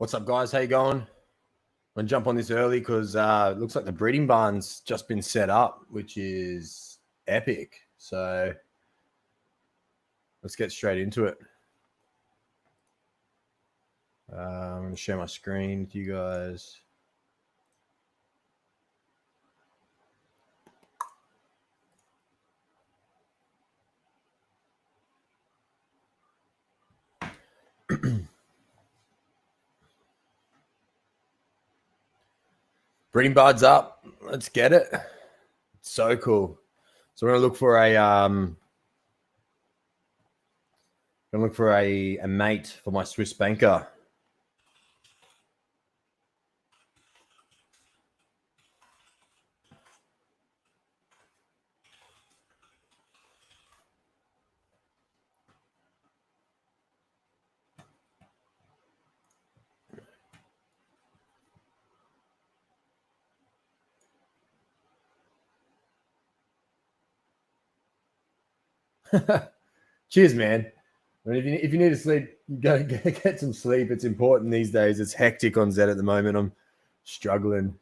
What's up, guys? How you going? I'm going to jump on this early because it looks like the breeding barn's just been set up, which is epic. So let's get straight into it. I'm going to share my screen with you guys. Breeding buds up. Let's get it. It's so cool. So we're gonna look for a mate for my Swiss banker. Cheers, man. I mean, if you need to sleep, go get some sleep. It's important these days. It's hectic on Z at the moment. I'm struggling,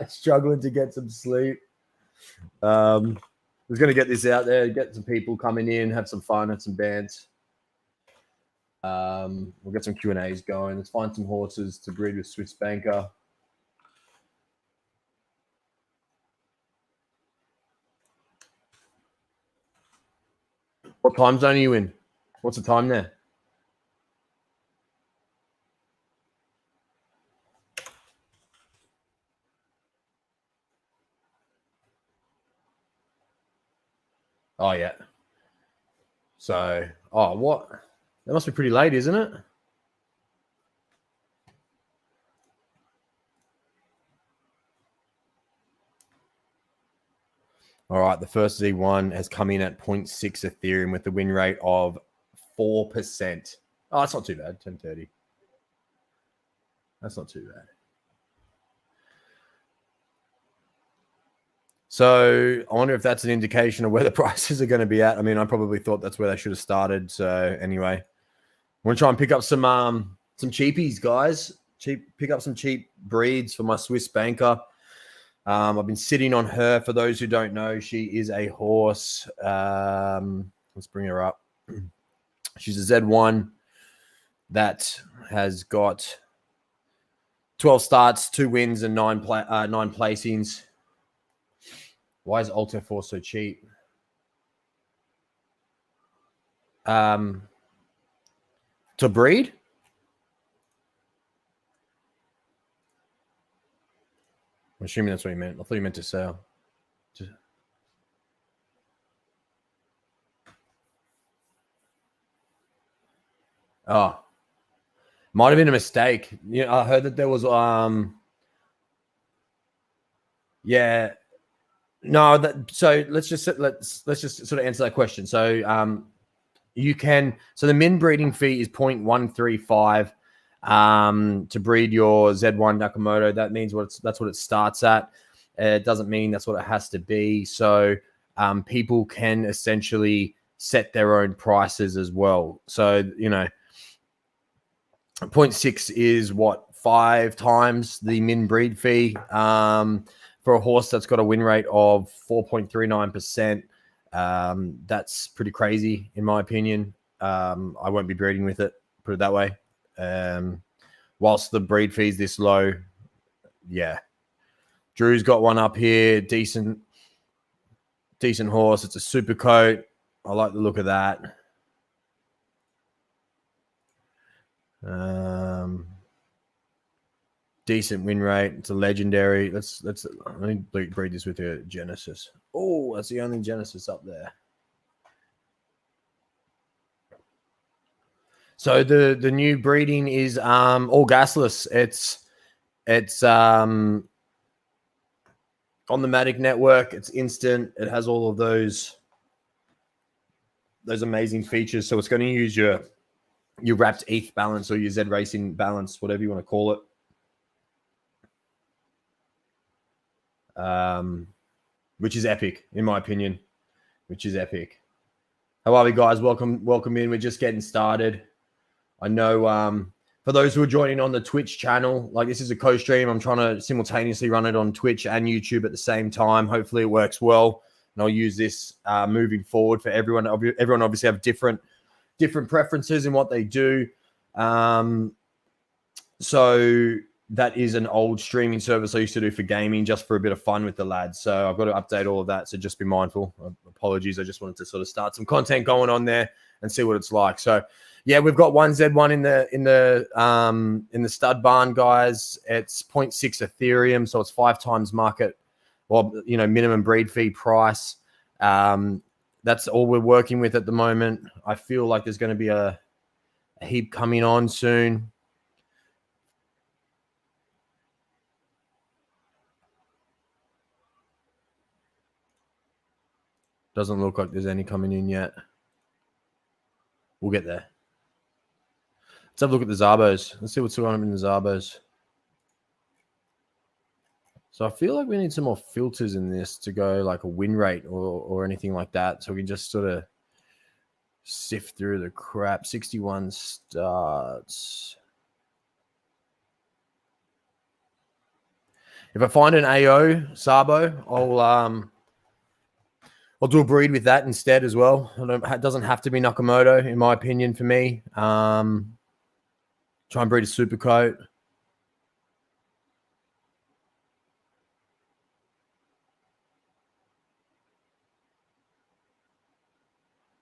struggling to get some sleep. I was going to get this out there, get some people coming in, have some fun, have some bands. We'll get some Q&As going. Let's find some horses to breed with Swiss banker. What time zone are you in? What's the time there? Oh, yeah. So, what? That must be pretty late, isn't it? All right, the first Z1 has come in at 0.6 Ethereum with the win rate of 4%. Oh, that's not too bad, 1030. That's not too bad. So I wonder if that's an indication of where the prices are going to be at. I mean, I probably thought that's where they should have started. So anyway, I want to try and pick up some cheapies, guys. Pick up some cheap breeds for my Swiss banker. I've been sitting on her. For those who don't know, she is a horse. Let's bring her up. She's a Z1 that has got 12 starts, 2 wins, and 9 placings. Why is Alto Force so cheap? To breed? I'm assuming that's what you meant. I thought you meant to sell. Oh, might have been a mistake. Yeah, I heard that there was yeah. No, so let's just sort of answer that question. So you can, so the min breeding fee is 0.135 to breed your Z1 Nakamoto. That means that's what it starts at. It doesn't mean that's what it has to be. So people can essentially set their own prices as well. So, 0.6 is what, 5 times the min breed fee for a horse that's got a win rate of 4.39%. That's pretty crazy, in my opinion. I won't be breeding with it, put it that way. Whilst the breed fee is this low, yeah. Drew's got one up here, decent horse. It's a super coat. I like the look of that. Decent win rate. It's a legendary. Let me breed this with a Genesis. Oh, that's the only Genesis up there. So the new breeding is all gasless. It's on the Matic network. It's instant. It has all of those amazing features. So it's going to use your wrapped ETH balance or your Z Racing balance, whatever you want to call it. Which is epic, in my opinion. Which is epic. How are we, guys? Welcome in. We're just getting started. I know For those who are joining on the Twitch channel, like this is a co-stream. I'm trying to simultaneously run it on Twitch and YouTube at the same time. Hopefully it works well. And I'll use this moving forward for everyone. Everyone obviously have different preferences in what they do. So that is an old streaming service I used to do for gaming, just for a bit of fun with the lads. So I've got to update all of that. So just be mindful. Apologies. I just wanted to sort of start some content going on there and see what it's like. So yeah, we've got 1Z1 in the stud barn, guys. It's 0.6 Ethereum, so it's 5 times market, well, minimum breed fee price. That's all we're working with at the moment. I feel like there's going to be a heap coming on soon. Doesn't look like there's any coming in yet. We'll get there. Let's have a look at the Zabos. Let's see what's going on in the Zabos. So I feel like we need some more filters in this to go like a win rate or anything like that. So we can just sort of sift through the crap. 61 starts. If I find an AO Sabo, I'll do a breed with that instead as well. It doesn't have to be Nakamoto, in my opinion, for me. Try and breed a super coat.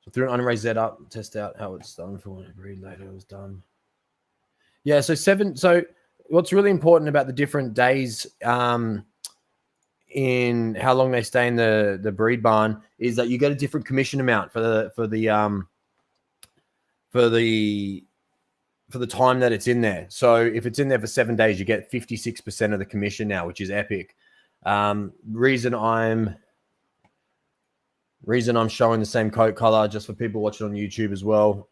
So threw an unraised Z up, test out how it's done. For when I breed later, it was done. Yeah, so 7. So what's really important about the different days in how long they stay in the breed barn is that you get a different commission amount for the time that it's in there. So if it's in there for 7 days, you get 56% of the commission now, which is epic. Reason I'm showing the same coat color just for people watching on YouTube as well.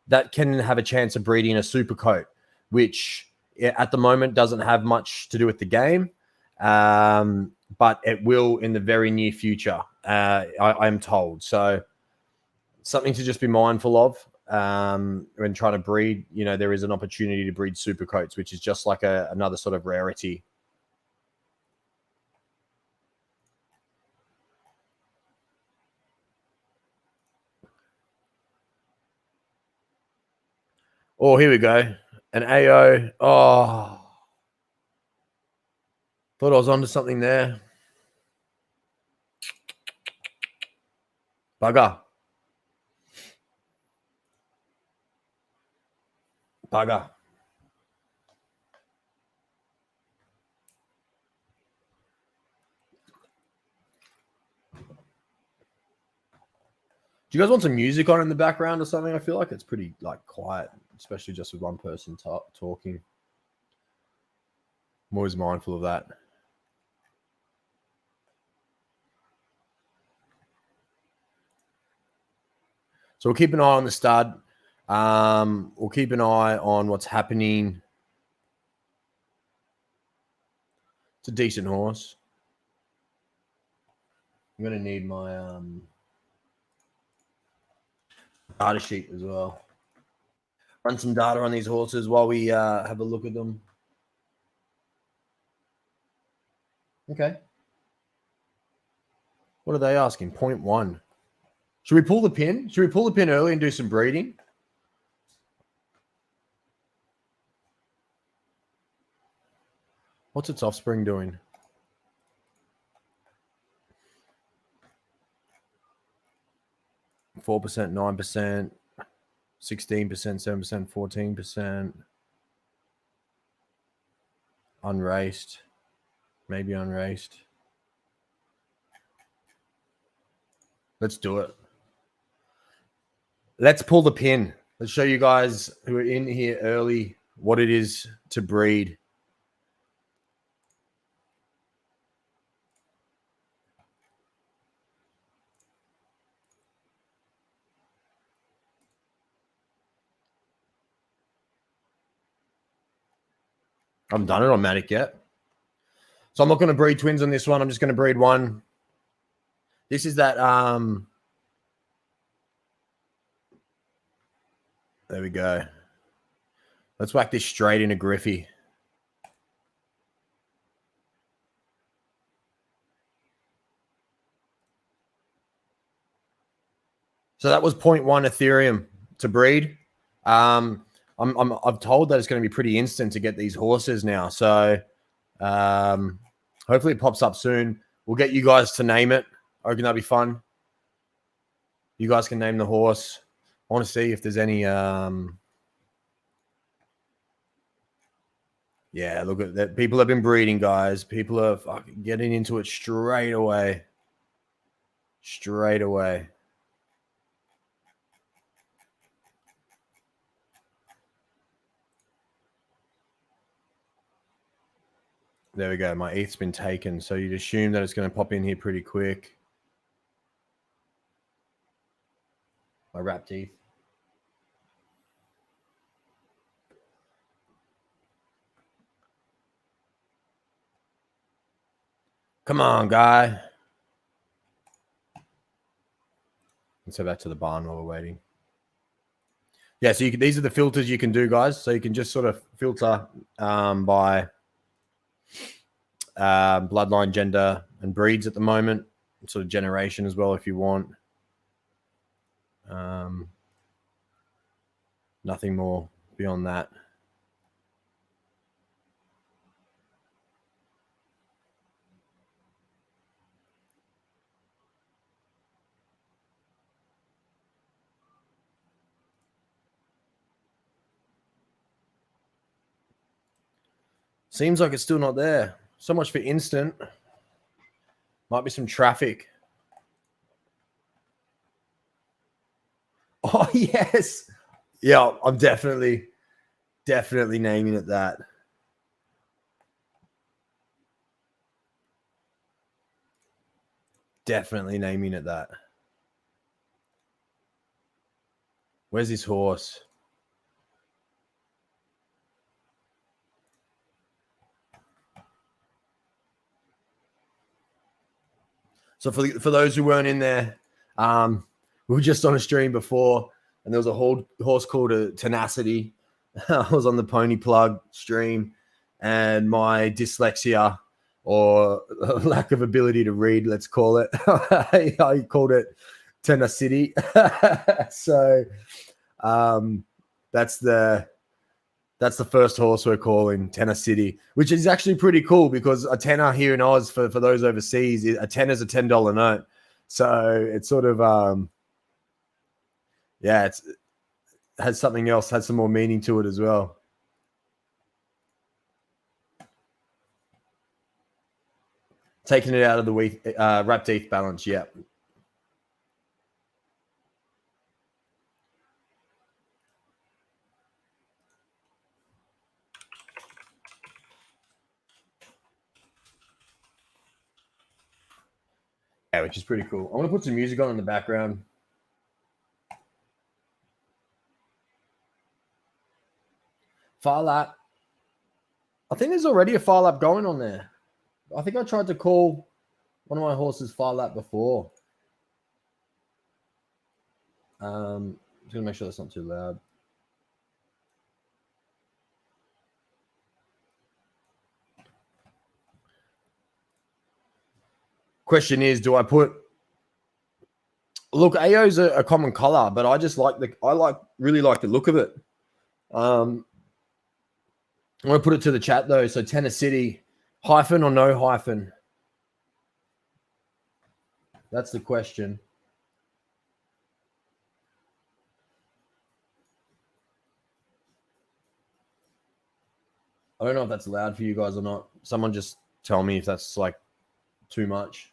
That can have a chance of breeding a super coat, which at the moment doesn't have much to do with the game. But it will in the very near future, I'm told. So something to just be mindful of when trying to breed. There is an opportunity to breed super coats, which is just like another sort of rarity. Oh, here we go. An AO. Oh, thought I was onto something there. Bugger. Do you guys want some music on in the background or something? I feel like it's pretty quiet, especially just with one person talking. I'm always mindful of that. So we'll keep an eye on the stud. We'll keep an eye on what's happening. It's a decent horse. I'm going to need my data sheet as well. Run some data on these horses while we have a look at them. Okay. What are they asking? 0.1. Should we pull the pin? Should we pull the pin early and do some breeding? What's its offspring doing? $4%, 9%, 16%, 7%, 14%. Unraced. Maybe unraced. Let's do it. Let's pull the pin. Let's show you guys who are in here early what it is to breed. I haven't done it on Matic yet. So I'm not going to breed twins on this one. I'm just going to breed one. This is that there we go. Let's whack this straight into Griffey. So that was 0.1 Ethereum to breed. I'm told that it's going to be pretty instant to get these horses now. So hopefully it pops up soon. We'll get you guys to name it. I reckon that'll be fun. You guys can name the horse. I want to see if there's any. Yeah, look at that. People have been breeding, guys. People are fucking getting into it straight away. Straight away. There we go. My ETH's been taken. So you'd assume that it's going to pop in here pretty quick. My wrapped ETH. Come on, guy. Let's go back to the barn while we're waiting. Yeah, so these are the filters you can do, guys. So you can just sort of filter by bloodline, gender, and breeds at the moment. Sort of generation as well if you want. Nothing more beyond that. Seems like it's still not there. So much for instant. Might be some traffic. Oh, yes. Yeah, I'm definitely naming it that. Definitely naming it that. Where's this horse? So for those who weren't in there, we were just on a stream before, and there was a horse called Tenacity. I was on the Pony Plug stream, and my dyslexia or lack of ability to read, let's call it, I called it Tenacity. So that's the first horse we're calling Tenacity, which is actually pretty cool because a tenner here in Oz for those overseas, a tenner is a $10 note. So it's sort of, it has something else, has some more meaning to it as well. Taking it out of the wrapped ETH balance, yeah. Yeah, which is pretty cool. I'm going to put some music on in the background. Far lap. I think there's already a far lap going on there. I think I tried to call one of my horses far lap before. Just going to make sure that's not too loud. Question is, do I put... Look, AO's a common color, but I just really like the look of it. I'm going to put it to the chat though. So Tenacity, hyphen or no hyphen? That's the question. I don't know if that's loud for you guys or not. Someone just tell me if that's like too much.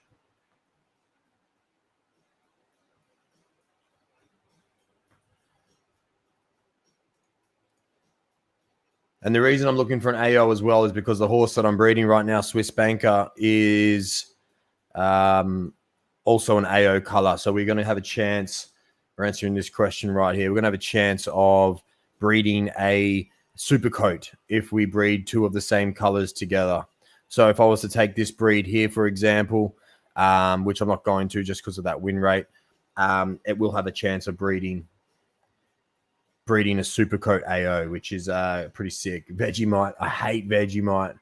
And the reason I'm looking for an AO as well is because the horse that I'm breeding right now, Swiss Banker, is also an AO color. So we're going to have a chance, we're answering this question right here, we're going to have a chance of breeding a super coat if we breed two of the same colors together. So if I was to take this breed here, for example, which I'm not going to just because of that win rate, it will have a chance of breeding breeding a Supercoat AO, which is pretty sick. Vegemite. I hate Vegemite.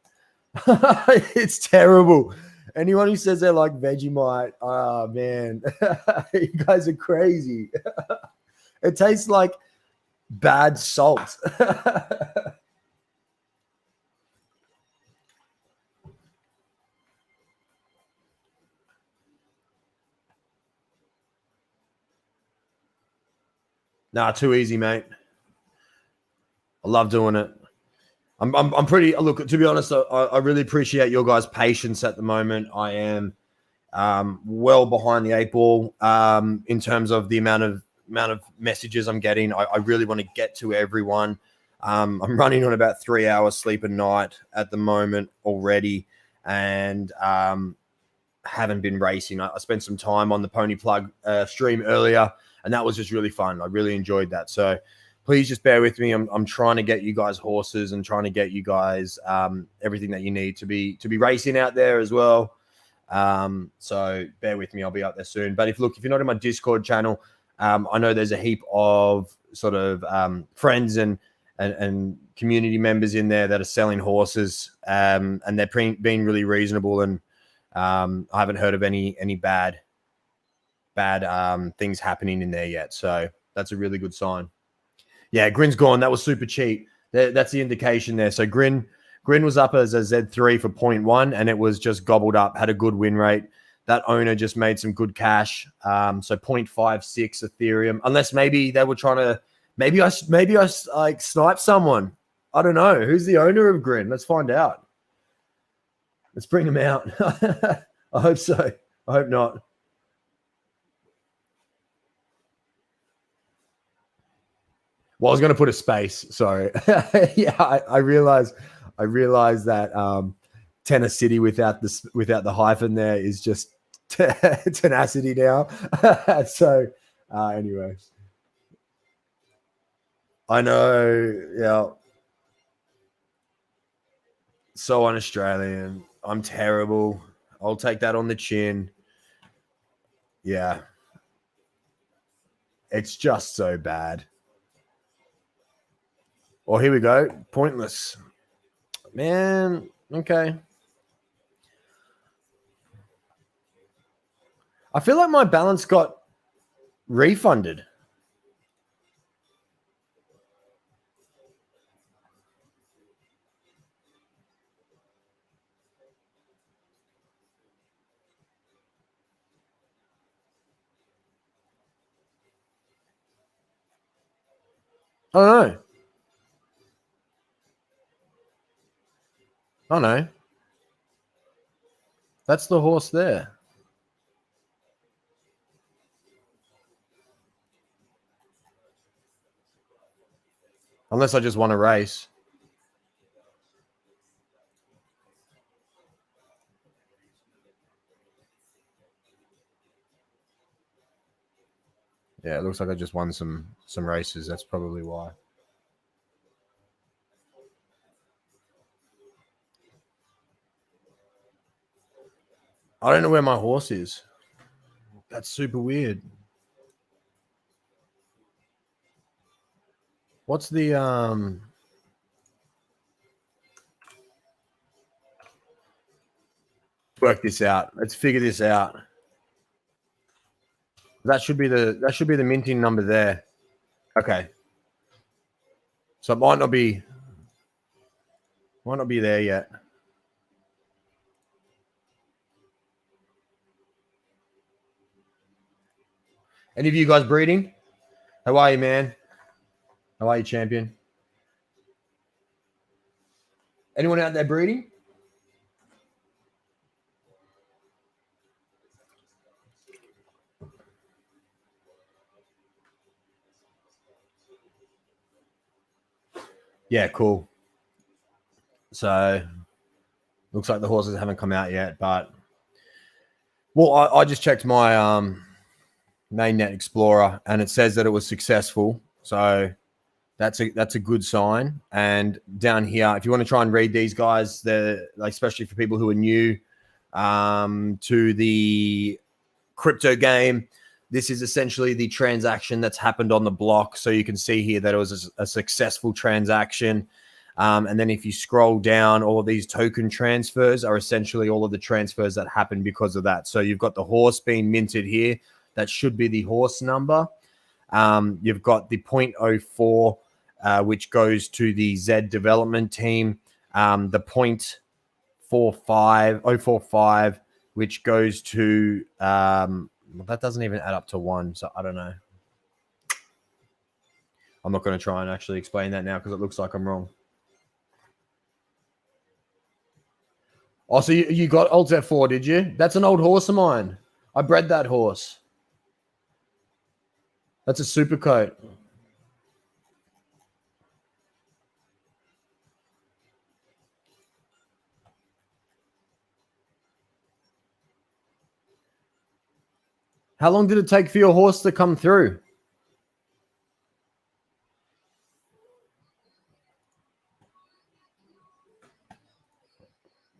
It's terrible. Anyone who says they like Vegemite, oh man, you guys are crazy. It tastes like bad salt. Nah, too easy, mate. I love doing it. I'm pretty. Look, to be honest, I really appreciate your guys' patience at the moment. I am well behind the eight ball in terms of the amount of messages I'm getting. I really want to get to everyone. I'm running on about 3 hours sleep a night at the moment already, and haven't been racing. I spent some time on the Pony Plug stream earlier, and that was just really fun. I really enjoyed that. So please just bear with me. I'm trying to get you guys horses and trying to get you guys everything that you need to be racing out there as well. So bear with me. I'll be out there soon. But if you're not in my Discord channel, I know there's a heap of sort of friends and community members in there that are selling horses, and they're being really reasonable. And I haven't heard of any bad things happening in there yet. So that's a really good sign. Yeah, Grin's gone. That was super cheap. That's the indication there. So Grin was up as a Z3 for 0.1, and it was just gobbled up, had a good win rate. That owner just made some good cash. So 0.56 Ethereum, unless maybe they were trying to, maybe I like snipe someone. I don't know. Who's the owner of Grin? Let's find out. Let's bring him out. I hope so. I hope not. Well, I was going to put a space. Sorry. Yeah, I realized that Tennessee without the hyphen there is just tenacity now. So anyway, I know. Yeah. So un-Australian. I'm terrible. I'll take that on the chin. Yeah. It's just so bad. Well, here we go. Pointless. Man, okay. I feel like my balance got refunded. I don't know. Oh no. That's the horse there. Unless I just won a race. Yeah, it looks like I just won some races. That's probably why. I don't know where my horse is. That's super weird. What's the work this out. Let's figure this out. That should be the minting number there. Okay. So it might not be there yet. Any of you guys breeding? How are you, man? How are you, champion? Anyone out there breeding? Yeah, cool. So looks like the horses haven't come out yet, but well, I just checked my mainnet Explorer and it says that it was successful. So that's a good sign. And down here, if you want to try and read these guys, they're like, especially for people who are new to the crypto game, This is essentially the transaction that's happened on the block. So you can see here that it was a successful transaction. And then if you scroll down, all of these token transfers are essentially all of the transfers that happened because of that. So you've got the horse being minted here. That should be the horse number. You've got the 0.04, which goes to the Z development team. The 0.45, which goes to, that doesn't even add up to 1. So I don't know. I'm not going to try and actually explain that now because it looks like I'm wrong. Oh, so you got Alt F4, did you? That's an old horse of mine. I bred that horse. That's a super coat. How long did it take for your horse to come through?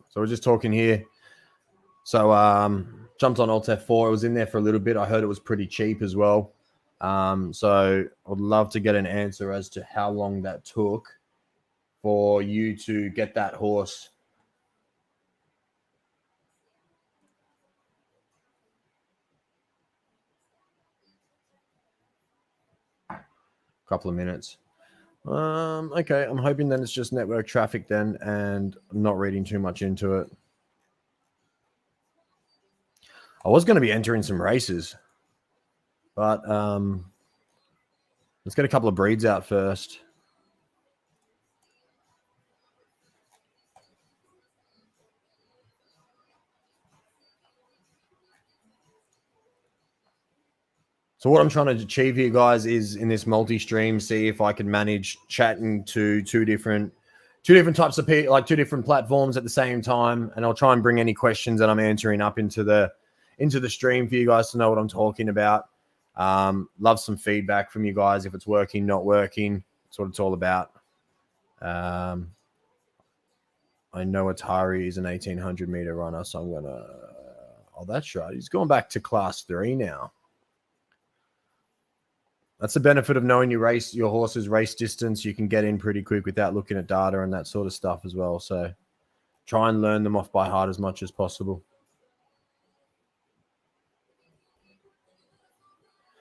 So we're just talking here. So jumped on Alt F4. It was in there for a little bit. I heard it was pretty cheap as well. So I'd love to get an answer as to how long that took for you to get that horse. Couple of minutes. Okay, I'm hoping then it's just network traffic then, and I'm not reading too much into it. I was going to be entering some races, but let's get a couple of breeds out first. So what I'm trying to achieve here, guys, is in this multi-stream, see if I can manage chatting to two different types of people, like two different platforms at the same time, and I'll try and bring any questions that I'm answering up into the stream for you guys to know what I'm talking about. Love some feedback from you guys if it's working, not working. That's what it's all about. I know Atari is an 1800 meter runner, so I'm gonna. Oh, that's right. He's going back to class 3 now. That's the benefit of knowing your horse's race distance. You can get in pretty quick without looking at data and that sort of stuff as well. So try and learn them off by heart as much as possible.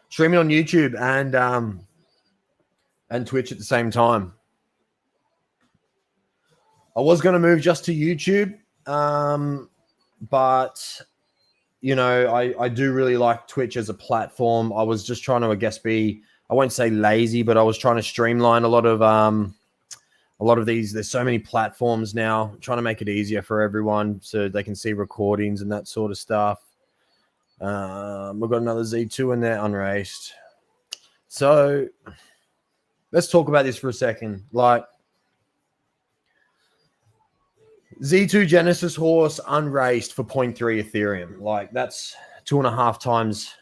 Streaming on YouTube and Twitch at the same time. I was going to move just to YouTube, but you know, I do really like Twitch as a platform. I was just trying to, I guess, I won't say lazy, but I was trying to streamline a lot of these. There's so many platforms now, trying to make it easier for everyone so they can see recordings and that sort of stuff. We've got another Z2 in there, unraced. So let's talk about this for a second. Like, Z2 Genesis horse unraced for 0.3 Ethereum. Like, that's 2.5 times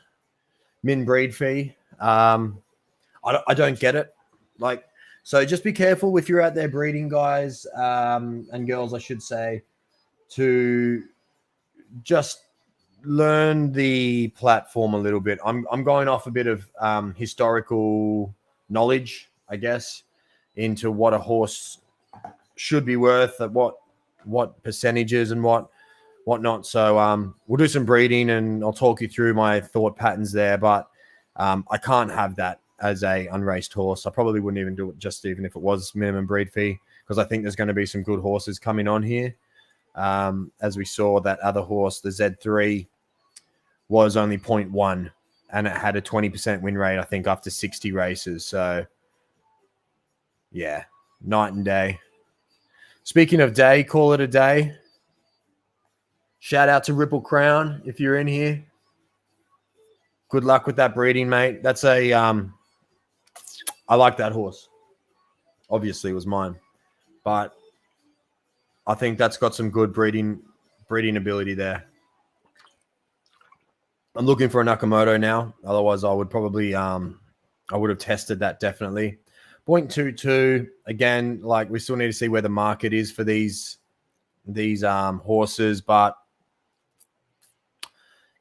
min breed fee. I don't get it. Like, so just be careful if you're out there breeding, guys, and girls, I should say, to just learn the platform a little bit. I'm going off a bit of historical knowledge, I guess, into what a horse should be worth, at what percentages and whatnot. So we'll do some breeding and I'll talk you through my thought patterns there. But I can't have that as a unraced horse. I probably wouldn't even do it just even if it was minimum breed fee, because I think there's going to be some good horses coming on here. As we saw, that other horse, the Z3, was only 0.1 and it had a 20% win rate, I think, after 60 races. So yeah, night and day. Speaking of day, call it a day. Shout out to Ripple Crown if you're in here. Good luck with that breeding, mate. That's I like that horse. Obviously, it was mine, but I think that's got some good breeding ability there. I'm looking for a Nakamoto now. Otherwise, I would probably I would have tested that definitely. 0.22 again. Like, we still need to see where the market is for these horses, but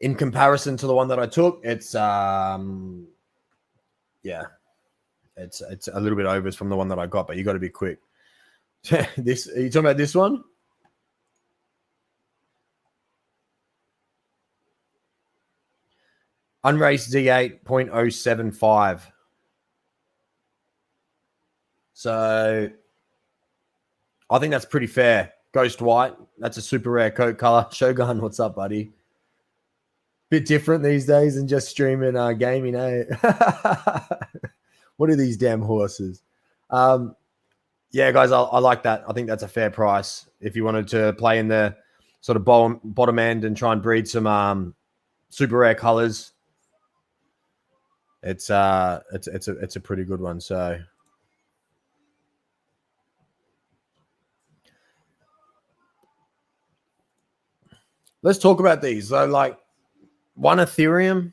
in comparison to the one that I took, it's yeah, it's a little bit overs from the one that I got, but you got to be quick. This, are you talking about this one? Unraced D8 0.075. So I think that's pretty fair. Ghost White, that's a super rare coat color. Shogun, what's up, buddy? Bit different these days than just streaming gaming, eh? What are these damn horses? Yeah, guys, I like that. I think that's a fair price. If you wanted to play in the sort of bottom end and try and breed some super rare colors, it's a pretty good one. So let's talk about these. So, like, one Ethereum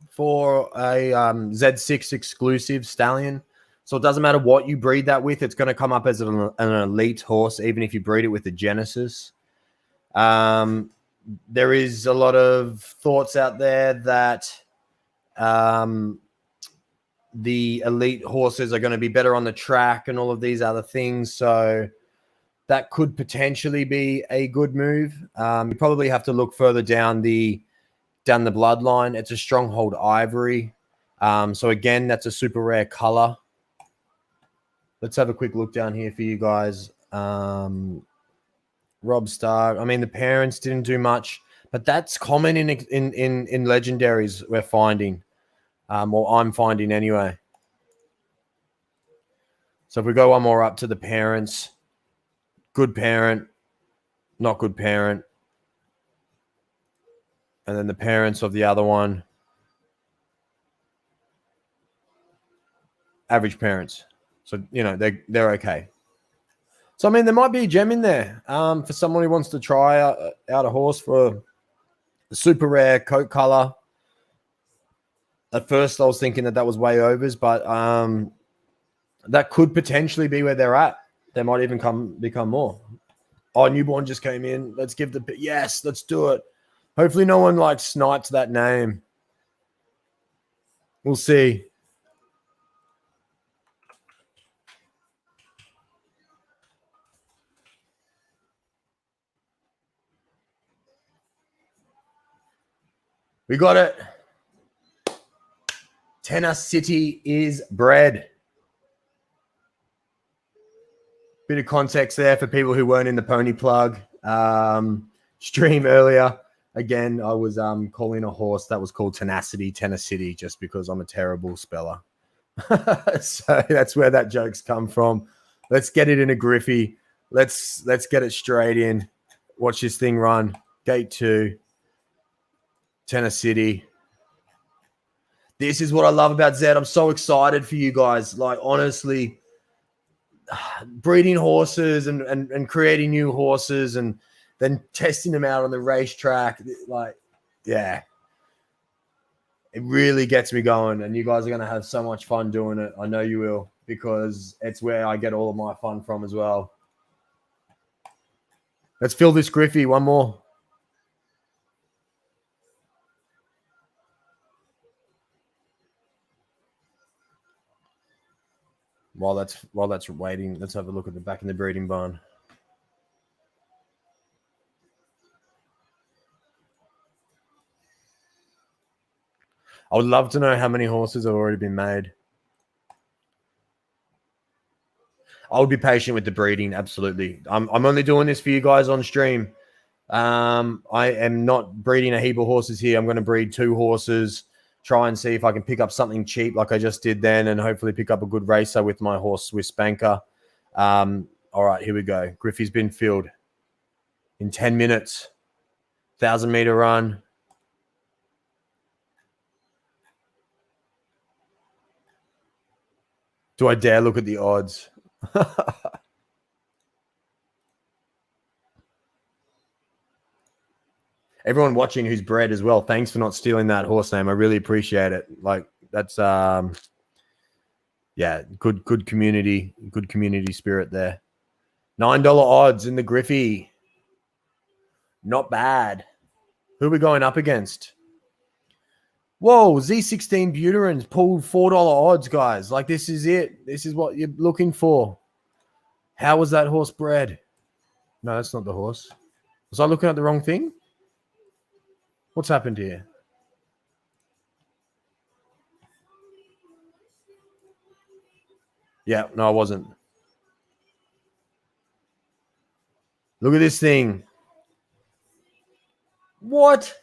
for a Z6 exclusive stallion. So it doesn't matter what you breed that with. It's going to come up as an elite horse, even if you breed it with the Genesis. There is a lot of thoughts out there that the elite horses are going to be better on the track and all of these other things. So that could potentially be a good move. You probably have to look further down the bloodline. It's a Stronghold Ivory. So again, that's a super rare color. Let's have a quick look down here for you guys. Rob Stark. I mean, the parents didn't do much, but that's common in legendaries we're finding, or I'm finding anyway. So if we go one more up to the parents, good parent, not good parent, and then the parents of the other one, average parents. So, you know, they're okay. So, I mean, there might be a gem in there for someone who wants to try out a horse for a super rare coat color. At first, I was thinking that was way overs, but that could potentially be where they're at. They might even become more. Oh, newborn just came in. Let's give yes, let's do it. Hopefully no one like snipes that name. We'll see. We got it. Tennessee is bred. Bit of context there for people who weren't in the pony plug stream earlier. Again, I was calling a horse that was called Tenacity, Tennessee, just because I'm a terrible speller. So that's where that joke's come from. Let's get it in a Griffey. Let's get it straight in. Watch this thing run. Gate 2. Tennessee. This is what I love about Zed. I'm so excited for you guys. Like, honestly, breeding horses and creating new horses and then testing them out on the racetrack. Like, yeah, it really gets me going. And you guys are going to have so much fun doing it. I know you will, because it's where I get all of my fun from as well. Let's fill this Griffey. One more. While that's waiting, let's have a look at the back in the breeding barn. I would love to know how many horses have already been made. I would be patient with the breeding, absolutely. I'm only doing this for you guys on stream. I am not breeding a heap of horses here. I'm going to breed 2 horses, try and see if I can pick up something cheap like I just did then, and hopefully pick up a good racer with my horse Swiss Banker. All right, here we go. Griffey's been filled in 10 minutes. 1,000-meter run. Do I dare look at the odds? Everyone watching who's bred as well, thanks for not stealing that horse name. I really appreciate it. Like, that's yeah, good community spirit there. $9 odds in the Griffey. Not bad. Who are we going up against? Whoa, Z16 Buterins pulled $4 odds, guys. Like, this is it. This is what you're looking for. How was that horse bred? No, that's not the horse. Was I looking at the wrong thing? What's happened here? Yeah, no, I wasn't. Look at this thing. What?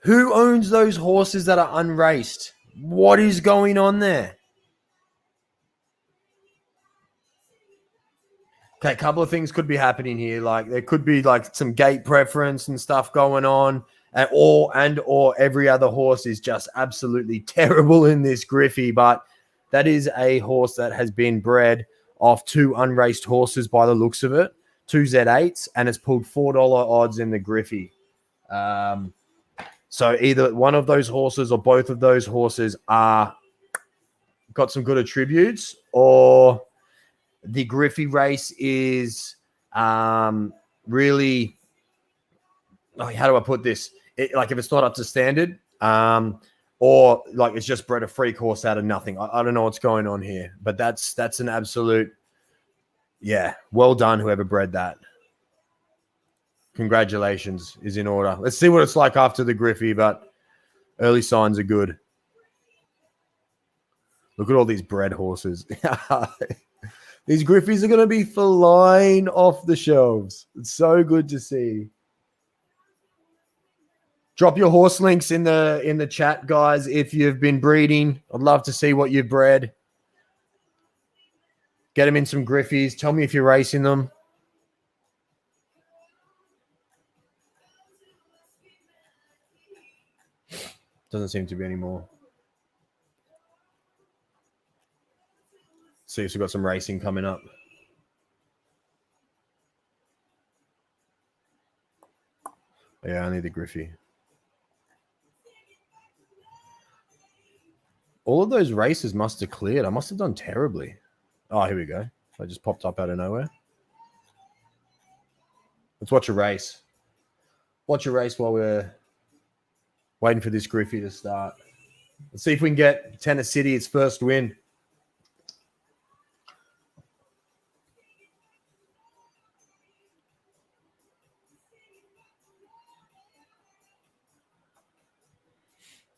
Who owns those horses that are unraced? What is going on there? Okay, a couple of things could be happening here. Like, there could be like some gate preference and stuff going on, or every other horse is just absolutely terrible in this Griffey. But that is a horse that has been bred off 2 unraced horses by the looks of it, 2 Z8s, and it's pulled $4 odds in the Griffey. So either one of those horses or both of those horses are got some good attributes, or the Griffey race is really, how do I put this? Like, if it's not up to standard, or like it's just bred a freak horse out of nothing. I don't know what's going on here, but that's an absolute, yeah, well done whoever bred that. Congratulations is in order. Let's see what it's like after the Griffey, but early signs are good. Look at all these bred horses. These Griffies are going to be flying off the shelves. It's so good to see. Drop your horse links in the chat, guys, if you've been breeding. I'd love to see what you've bred. Get them in some Griffies. Tell me if you're racing them. Doesn't seem to be anymore. See if we've got some racing coming up. Yeah, I need the Griffey. All of those races must have cleared. I must have done terribly. Oh, here we go. I just popped up out of nowhere. Let's watch a race. Watch a race while we're waiting for this Griffey to start. Let's see if we can get Tennessee its first win.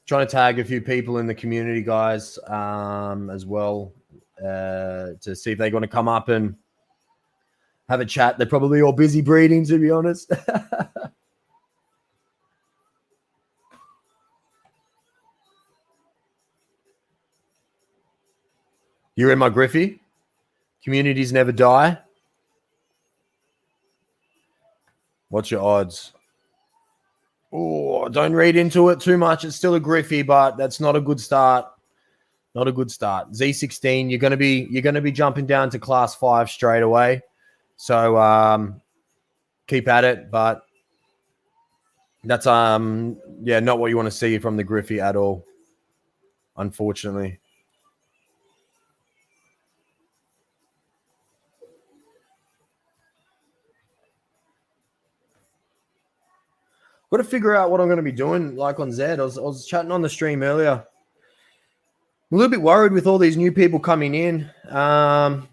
Trying to tag a few people in the community, guys, as well, to see if they're going to come up and have a chat. They're probably all busy breeding, to be honest. You're in my Griffey. Communities never die. What's your odds? Oh, don't read into it too much. It's still a Griffey, but that's not a good start. Not a good start. Z16, you're gonna be jumping down to class 5 straight away. So keep at it, but that's not what you want to see from the Griffey at all, unfortunately. Got to figure out what I'm going to be doing, like on Zed. I was chatting on the stream earlier. I'm a little bit worried with all these new people coming in, that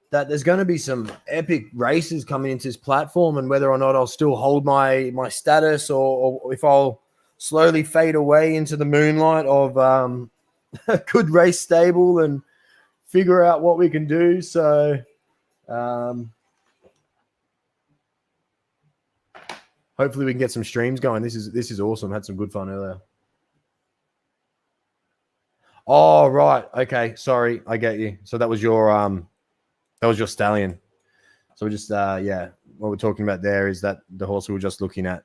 there's going to be some epic races coming into this platform, and whether or not I'll still hold my status, or if I'll slowly fade away into the moonlight of a good race stable and figure out what we can do. So hopefully we can get some streams going. This is awesome. Had some good fun earlier. Oh, right. Okay. Sorry. I get you. So that was your stallion. So we just what we're talking about there is that the horse we were just looking at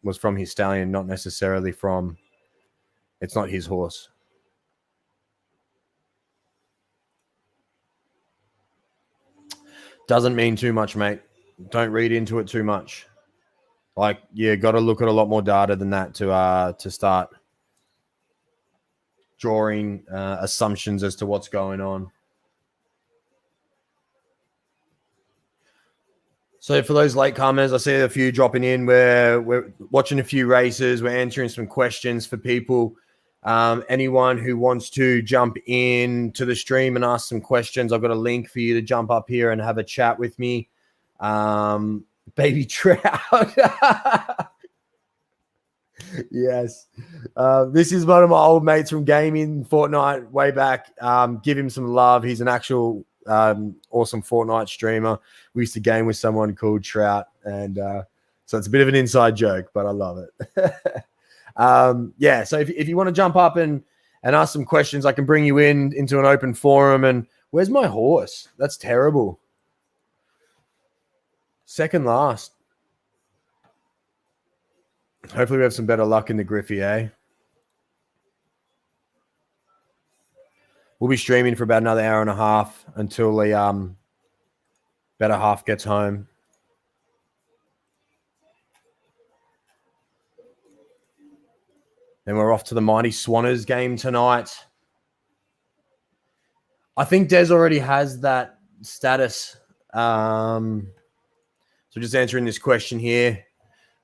was from his stallion, not necessarily from, it's not his horse. Doesn't mean too much, mate. Don't read into it too much. Like, you got to look at a lot more data than that to start drawing assumptions as to what's going on. So for those late comers, I see a few dropping in. We're watching a few races. We're answering some questions for people. Anyone who wants to jump in to the stream and ask some questions, I've got a link for you to jump up here and have a chat with me. Baby Trout. Yes. This is one of my old mates from gaming Fortnite way back. Give him some love. He's an actual awesome Fortnite streamer. We used to game with someone called Trout, and so it's a bit of an inside joke, but I love it. Yeah, so if you want to jump up and ask some questions, I can bring you into an open forum. And where's my horse? That's terrible. Second last. Hopefully we have some better luck in the Griffey, eh? We'll be streaming for about another hour and a half until the better half gets home. Then we're off to the Mighty Swanners game tonight. I think Des already has that status. So just answering this question here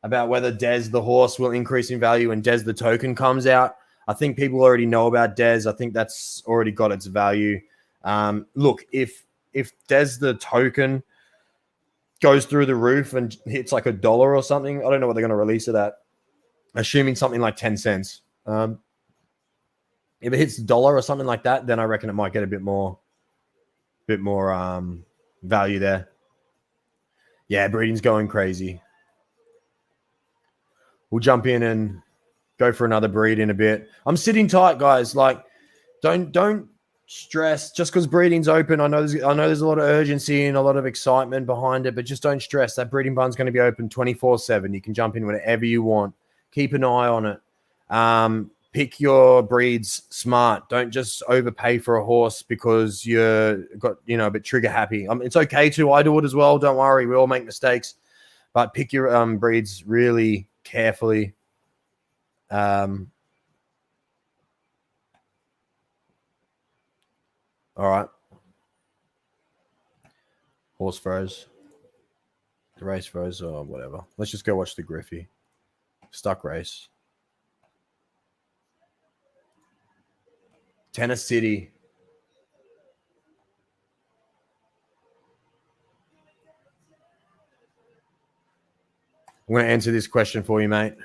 about whether Des the horse will increase in value when Des the token comes out. I think people already know about Des. I think that's already got its value. Look, if Des the token goes through the roof and hits like $1 or something, I don't know what they're going to release it at. Assuming something like 10 cents. If it hits $1 or something like that, then I reckon it might get a bit more value there. Yeah, breeding's going crazy. We'll jump in and go for another breed in a bit. I'm sitting tight, guys. Like, don't stress just because breeding's open. I know there's a lot of urgency and a lot of excitement behind it, but just don't stress. That breeding bun's going to be open 24/7. You can jump in whenever you want. Keep an eye on it. Pick your breeds smart. Don't just overpay for a horse because you're got a bit trigger happy. It's okay to. I do it as well. Don't worry. We all make mistakes, but pick your breeds really carefully. All right. Horse froze. The race froze or whatever. Let's just go watch the Griffey. Stuck race. Tennessee. I'm going to answer this question for you, mate.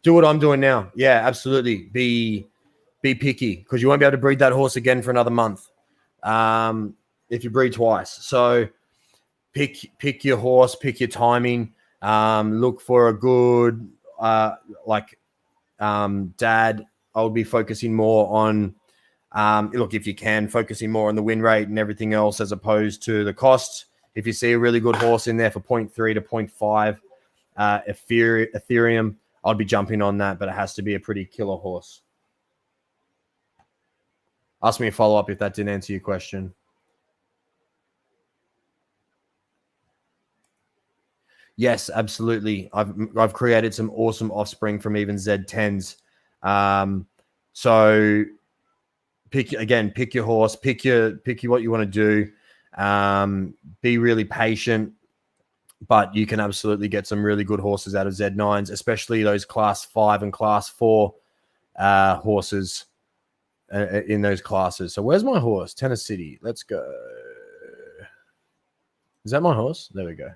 Do what I'm doing now. Yeah, absolutely. Be picky because you won't be able to breed that horse again for another month if you breed twice. So pick your horse, pick your timing. Look for a good dad. I would be focusing more on look, if you can, focusing more on the win rate and everything else as opposed to the cost. If you see a really good horse in there for 0.3 to 0.5 Ethereum, I'd be jumping on that, but it has to be a pretty killer horse. Ask me a follow-up if that didn't answer your question. Yes, absolutely. I've created some awesome offspring from even Z10s. So pick your horse, pick what you want to do. Be really patient, but you can absolutely get some really good horses out of Z9s, especially those class 5 and class 4 horses in those classes. So where's my horse? Tennessee. Let's go. Is that my horse? There we go.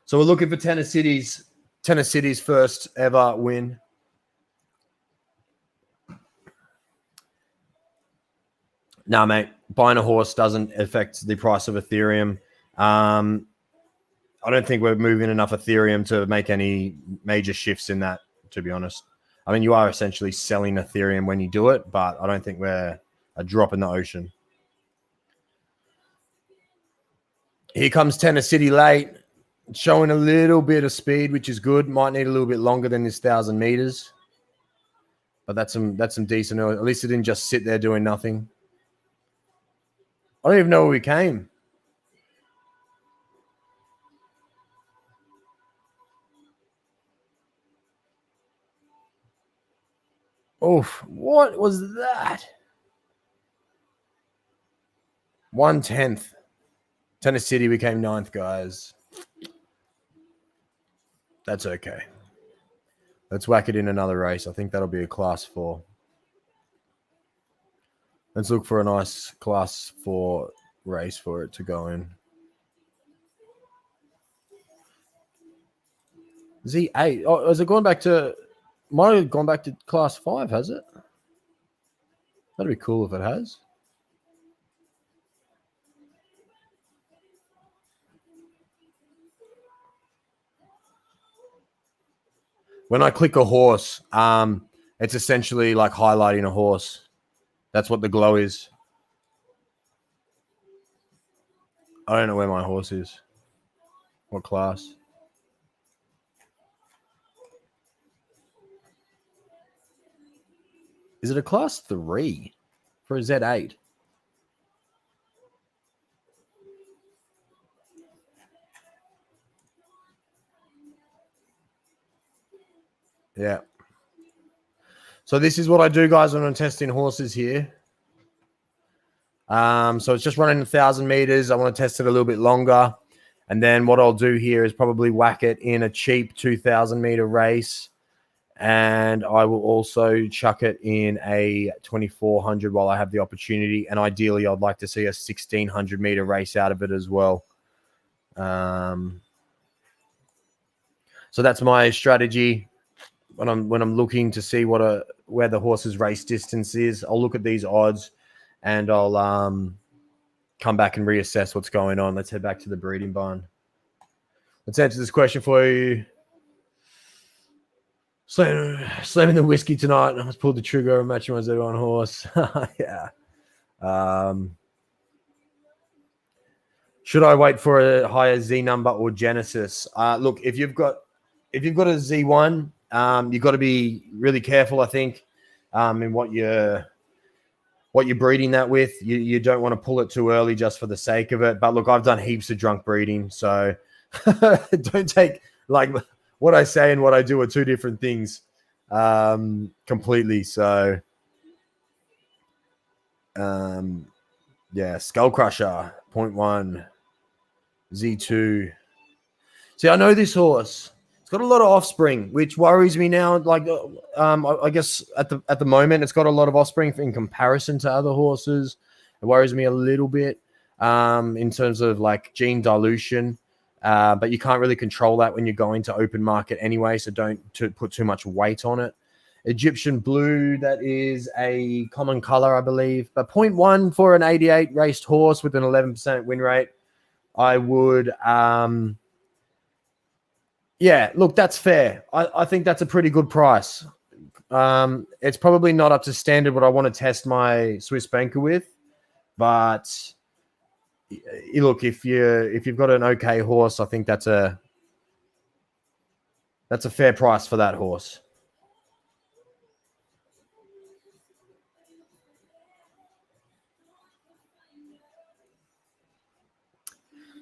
So we're looking for Tennessee's first ever win. Nah, mate. Buying a horse doesn't affect the price of Ethereum. I don't think we're moving enough Ethereum to make any major shifts in that, to be honest. I mean, you are essentially selling Ethereum when you do it, but I don't think we're a drop in the ocean. Here comes Tennessee late, showing a little bit of speed, which is good. Might need a little bit longer than this 1,000 meters, but that's some decent. At least it didn't just sit there doing nothing. I don't even know where we came. Oof, what was that? 1/10. Tennis City became 9th, guys. That's okay. Let's whack it in another race. I think that'll be a class 4. Let's look for a nice class 4 race for it to go in. Z8. Oh, has it gone back to... Might have gone back to class 5, has it? That'd be cool if it has. When I click a horse, it's essentially like highlighting a horse. That's what the glow is. I don't know where my horse is. What class? Is it a class 3 for a Z8? Yeah. So this is what I do, guys, when I'm testing horses here. So it's just running 1,000 meters. I want to test it a little bit longer. And then what I'll do here is probably whack it in a cheap 2,000 meter race. And I will also chuck it in a 2,400 while I have the opportunity. And ideally, I'd like to see a 1,600 meter race out of it as well. So that's my strategy when I'm looking to see where the horse's race distance is. I'll look at these odds, and I'll come back and reassess what's going on. Let's head back to the breeding barn. Let's answer this question for you. Slamming the whiskey tonight. I must pull the trigger and match my Z1 horse. Yeah. Should I wait for a higher Z number or Genesis? Look, if you've got a Z1, you've got to be really careful, I think, in what you're breeding that with. You don't want to pull it too early just for the sake of it. But look, I've done heaps of drunk breeding, so don't take like what I say and what I do are two different things completely. So yeah, Skull Crusher 0.1 Z2. See, I know this horse. It's got a lot of offspring, which worries me now. Like, I guess at the moment, it's got a lot of offspring in comparison to other horses. It worries me a little bit in terms of like gene dilution. But you can't really control that when you're going to open market anyway. So don't put too much weight on it. Egyptian blue, that is a common color, I believe. But 0.1 for an 88 raced horse with an 11% win rate. I would, yeah, look, that's fair. I think that's a pretty good price. It's probably not up to standard what I want to test my Swiss banker with, but look, if you've got an okay horse, I think that's a fair price for that horse.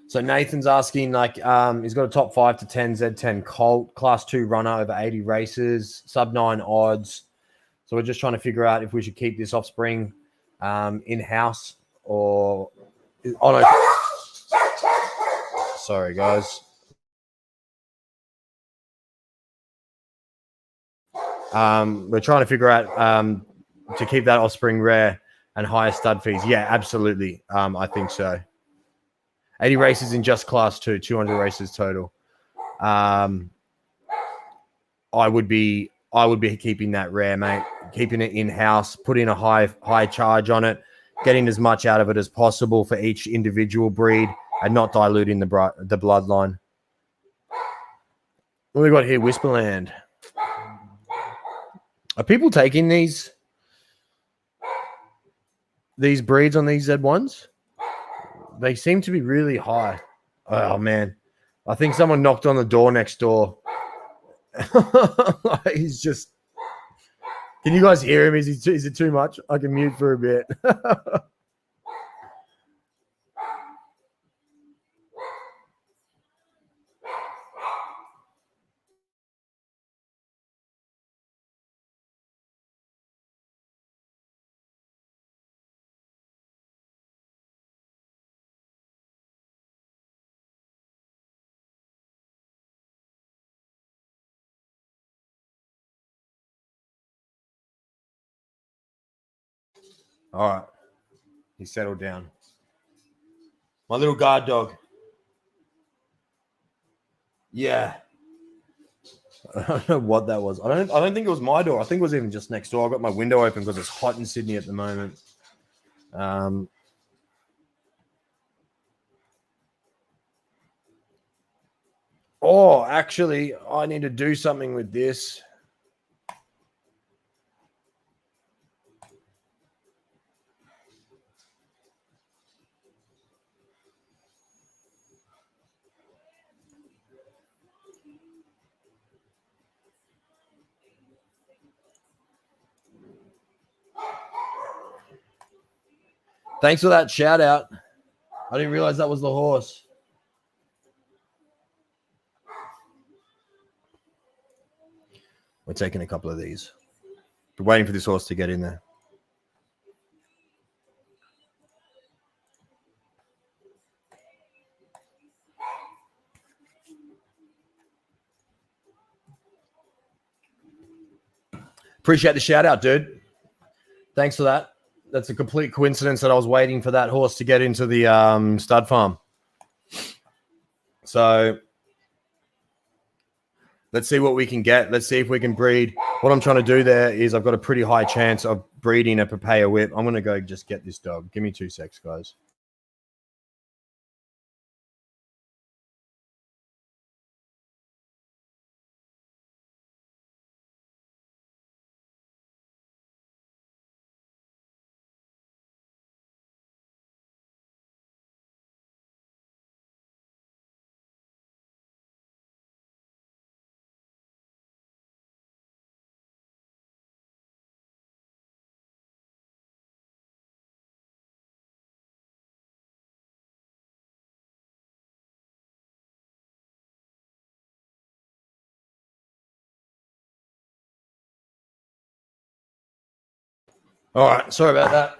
So Nathan's asking, like, he's got a top 5 to 10 Z10 Colt, class 2 runner over 80 races, sub 9 odds. So we're just trying to figure out if we should keep this offspring in-house or... Oh, no. Sorry, guys. We're trying to figure out to keep that offspring rare and higher stud fees. Yeah, absolutely. I think so. 80 races in just class 2, 200 races total. I would be keeping that rare, mate. Keeping it in-house, putting a high charge on it, getting as much out of it as possible for each individual breed, and not diluting the bloodline. What we got here? Whisperland. Are people taking these breeds on these Z1s? They seem to be really high. Oh, man. I think someone knocked on the door next door. He's just... Can you guys hear him? Is it too much? I can mute for a bit. All right. He settled down. My little guard dog. Yeah. I don't know what that was. I don't think it was my door. I think it was even just next door. I got my window open because it's hot in Sydney at the moment. Oh, actually, I need to do something with this. Thanks for that shout out. I didn't realize that was the horse. We're taking a couple of these. We're waiting for this horse to get in there. Appreciate the shout out, dude. Thanks for that. That's a complete coincidence that I was waiting for that horse to get into the stud farm. So let's see what we can get. Let's see if we can breed. What I'm trying to do there is I've got a pretty high chance of breeding a Papaya Whip. I'm going to go just get this dog. Give me 2 secs, guys. All right. Sorry about that.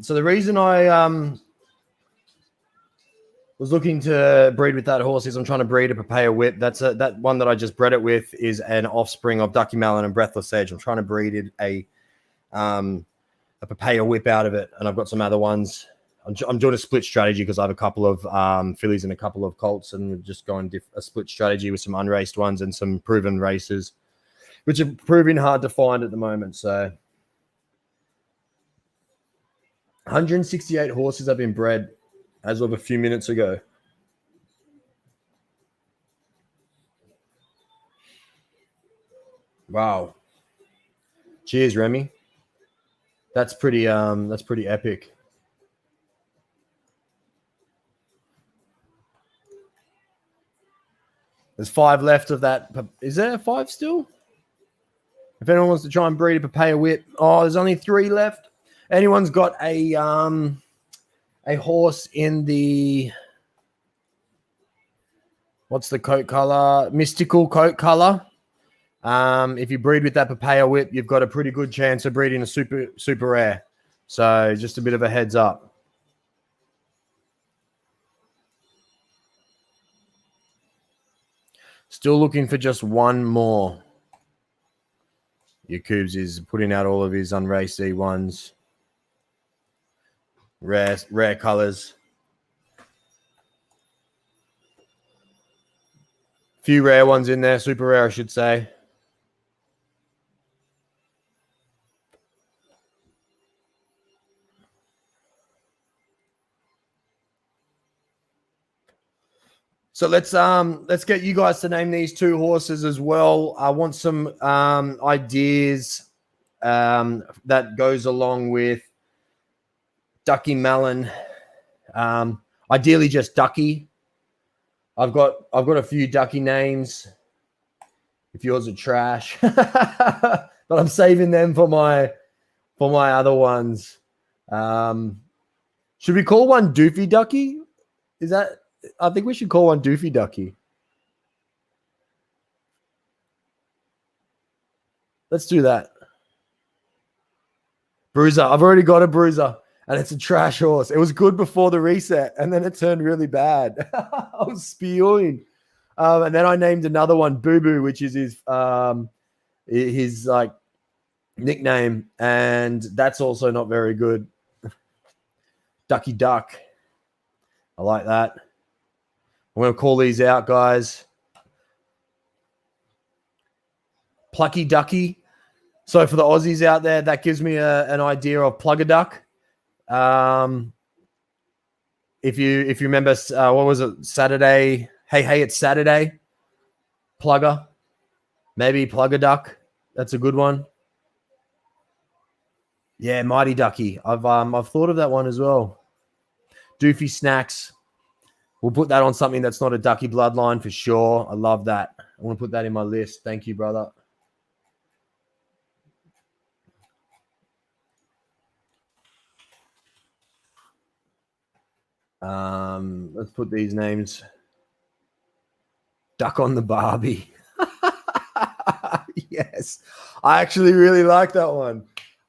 So the reason I was looking to breed with that horse is I'm trying to breed a Papaya Whip. That one that I just bred it with is an offspring of Ducky Melon and Breathless Edge. I'm trying to breed a Papaya Whip out of it, and I've got some other ones. I'm doing a split strategy because I have a couple of fillies and a couple of colts, and we're just going a split strategy with some unraced ones and some proven races, which are proving hard to find at the moment. So 168 horses have been bred as of a few minutes ago. Wow. Cheers, Remy. That's pretty epic. There's 5 left of that. Is there 5 still? If anyone wants to try and breed a Papaya Whip, there's only 3 left. Anyone's got a horse in the what's the coat color? Mystical coat color. If you breed with that Papaya Whip, you've got a pretty good chance of breeding a super rare. So just a bit of a heads up. Still looking for just one more. Yakubs is putting out all of his unraced E1s. Rare colors. Few rare ones in there. Super rare, I should say. So let's get you guys to name these 2 horses as well. I want some ideas that goes along with Ducky Melon. Ideally just Ducky. I've got a few Ducky names. If yours are trash, but I'm saving them for my other ones. Should we call one Doofy Ducky? I think we should call one Doofy Ducky. Let's do that. Bruiser. I've already got a Bruiser, and it's a trash horse. It was good before the reset, and then it turned really bad. I was spewing. And then I named another one Boo Boo, which is his like nickname, and that's also not very good. Ducky Duck. I like that. I'm going to call these out, guys. Plucky Ducky. So for the Aussies out there, that gives me an idea of plug a duck. If you remember, what was it? Saturday. Hey, it's Saturday. Plugger. Maybe plug a duck. That's a good one. Yeah, Mighty Ducky. I've thought of that one as well. Doofy Snacks. We'll put that on something that's not a ducky bloodline for sure. I love that. I want to put that in my list. Thank you, brother. Let's put these names. Duck on the Barbie. Yes. I actually really like that one.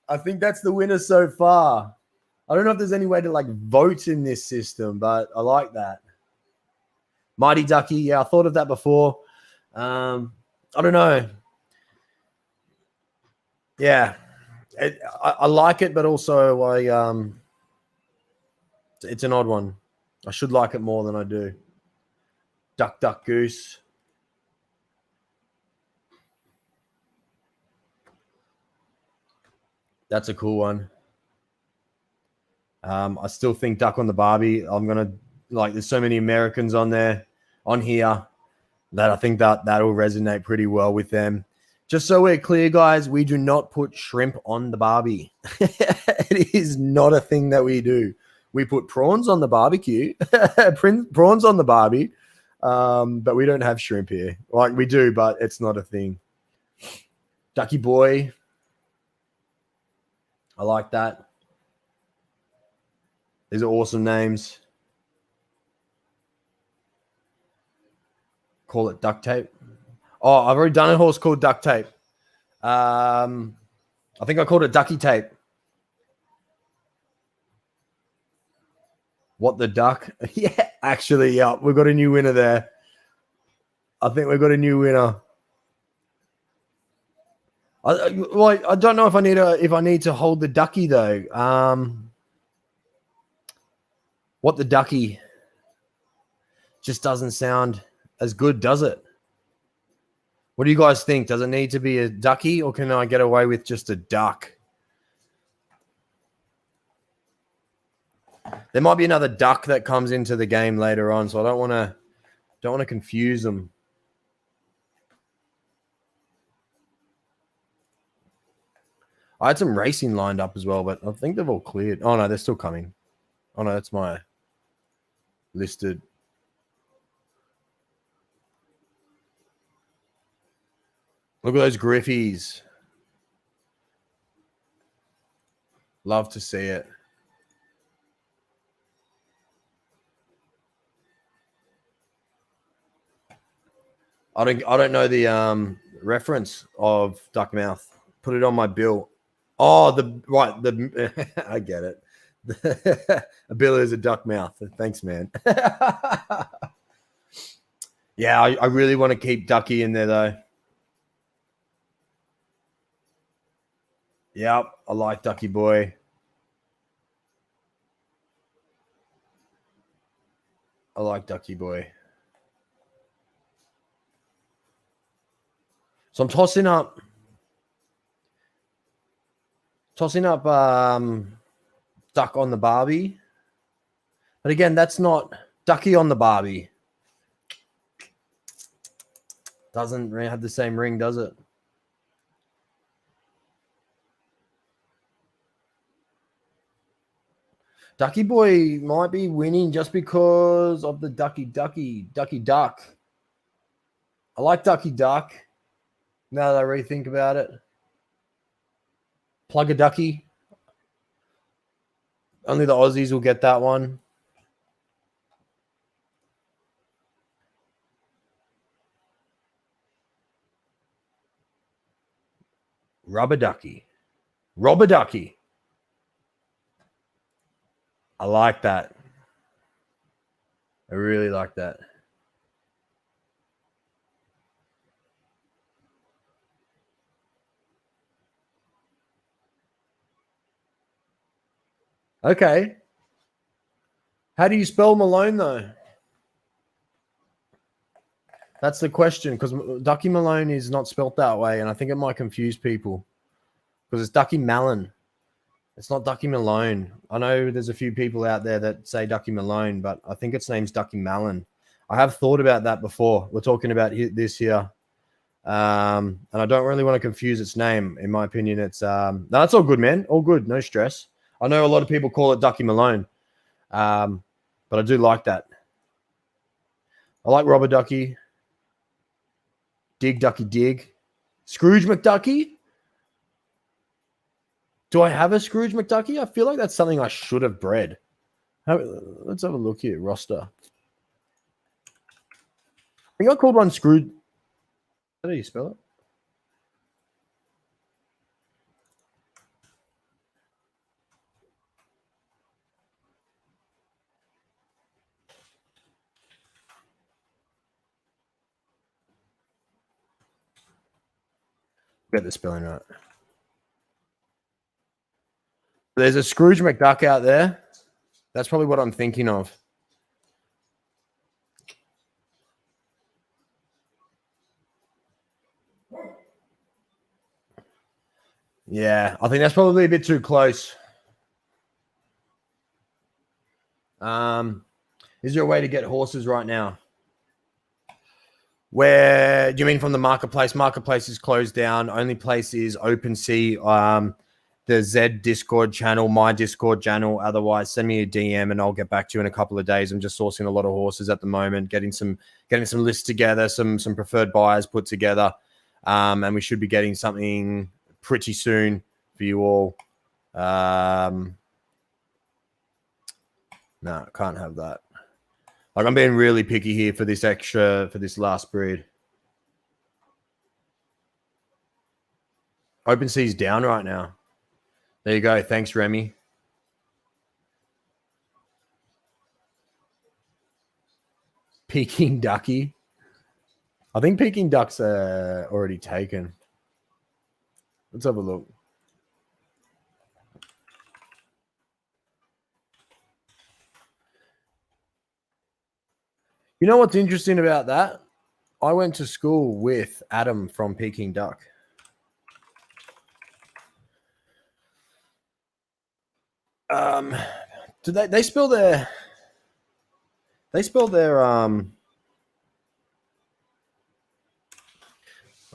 I think that's the winner so far. I don't know if there's any way to like vote in this system, but I like that. Mighty Ducky. Yeah, I thought of that before. I don't know. Yeah. I like it, but also it's an odd one. I should like it more than I do. Duck, Duck, Goose. That's a cool one. I still think Duck on the Barbie. I'm gonna like. There's so many Americans on here, that I think that will resonate pretty well with them. Just so we're clear, guys, we do not put shrimp on the Barbie. It is not a thing that we do. We put prawns on the barbecue, prawns on the Barbie, but we don't have shrimp here. Like we do, but it's not a thing. Ducky Boy. I like that. These are awesome names. Call it duct tape. Oh, I've already done a horse called duct tape. I think I called it ducky tape. What the duck? Yeah, actually, yeah, we've got a new winner there. I think we've got a new winner. I don't know if I need to hold the ducky though. What the ducky just doesn't sound as good, does it? What do you guys think? Does it need to be a ducky, or can I get away with just a duck? There might be another duck that comes into the game later on, so I don't want to confuse them. I had some racing lined up as well, but I think they've all cleared. Oh no, they're still coming. Oh no, that's my listed. Look at those Griffies. Love to see it. I don't know the reference of duck mouth. Put it on my bill. Oh, I get it. A bill is a duck mouth. Thanks, man. Yeah, I really want to keep Ducky in there though. Yep, I like Ducky Boy. I like Ducky Boy. So I'm tossing up Duck on the Barbie. But again, that's not Ducky on the Barbie. Doesn't have the same ring, does it? Ducky Boy might be winning just because of the Ducky Duck. I like Ducky Duck. Now that I rethink about it. Plug a Ducky. Only the Aussies will get that one. Rubber Ducky. Robber Ducky. I like that. I really like that. Okay. How do you spell Malone, though? That's the question, because Ducky Malone is not spelt that way, and I think it might confuse people because it's Ducky Malone. It's not Ducky Malone. I know there's a few people out there that say Ducky Malone, but I think its name's Ducky Malone. I have thought about that before. We're talking about this here. And I don't really want to confuse its name. In my opinion, it's no, that's all good, man. All good. No stress. I know a lot of people call it Ducky Malone. But I do like that. I like Robert Ducky. Dig Ducky Dig. Scrooge McDucky. Do I have a Scrooge McDucky? I feel like that's something I should have bred. Let's have a look here. Roster. I think I called one Scrooge. How do you spell it? Get the spelling right. There's a Scrooge McDuck out there. That's probably what I'm thinking of. Yeah, I think that's probably a bit too close. Is there a way to get horses right now? Where do you mean from the marketplace? Marketplace is closed down. Only place is OpenSea, the Z Discord channel, my Discord channel. Otherwise, send me a DM and I'll get back to you in a couple of days. I'm just sourcing a lot of horses at the moment, getting some lists together, some preferred buyers put together, and we should be getting something pretty soon for you all. No, can't have that. Like, I'm being really picky here for this last breed. OpenSea's down right now. There you go. Thanks, Remy. Peking Ducky. I think Peking Ducks are already taken. Let's have a look. You know what's interesting about that? I went to school with Adam from Peking Duck. Do they spell their I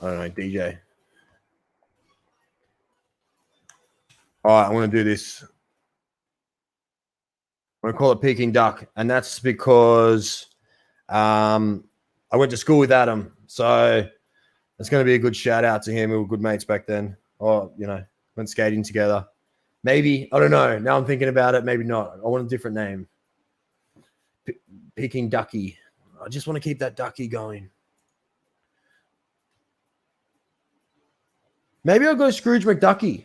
don't know, DJ. All right, I'm going to do this. I'm going to call it Peking Duck, and that's because I went to school with Adam, so it's going to be a good shout out to him. We were good mates back then, or went skating together. Maybe, I don't know. Now I'm thinking about it. Maybe not. I want a different name. Peking Ducky. I just want to keep that Ducky going. Maybe I'll go Scrooge McDucky.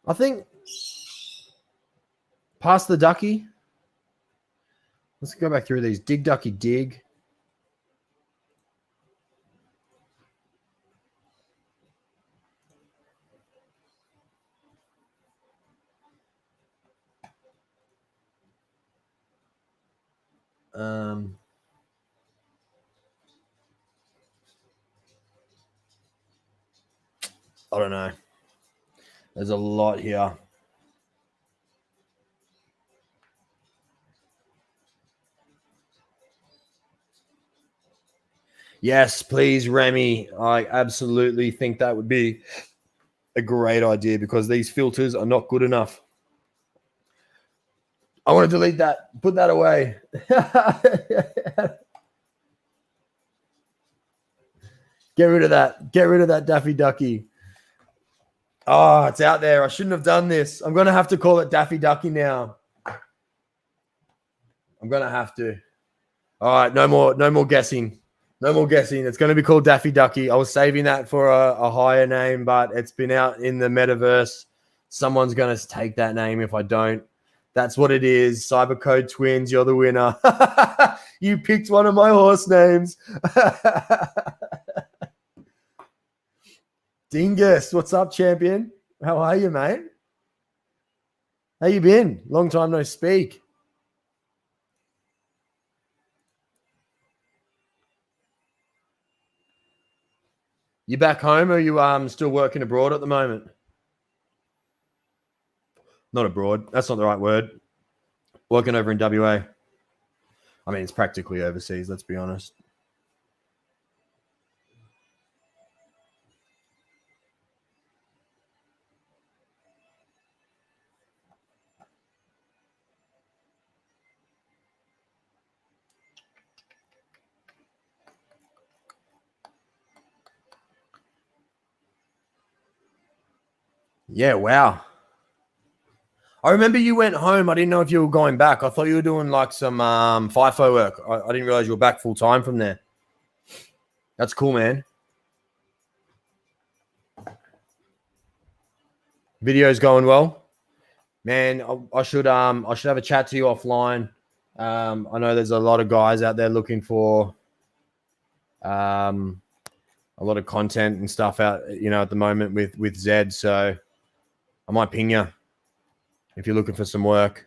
I think past the Ducky. Let's go back through these. Dig Ducky Dig. I don't know. There's a lot here. Yes, please, Remy. I absolutely think that would be a great idea because these filters are not good enough. I want to delete that. Put that away. Get rid of that. Get rid of that Daffy Ducky. Oh, it's out there. I shouldn't have done this. I'm going to have to call it Daffy Ducky now. I'm going to have to. All right, no more guessing. No more guessing. It's going to be called Daffy Ducky. I was saving that for a higher name, but it's been out in the metaverse. Someone's going to take that name if I don't. That's what it is. Cybercode Twins, you're the winner. You picked one of my horse names. Dingus, what's up, champion? How are you, mate? How you been? Long time no speak. You back home or are you still working abroad at the moment? Not abroad. That's not the right word. Working over in WA. I mean, it's practically overseas, let's be honest. Yeah, wow. I remember you went home. I didn't know if you were going back. I thought you were doing like some FIFO work. I didn't realize you were back full time from there. That's cool, man. Video's going well, man. I should have a chat to you offline. I know there's a lot of guys out there looking for a lot of content and stuff out, at the moment with Zed. So I might ping you if you're looking for some work.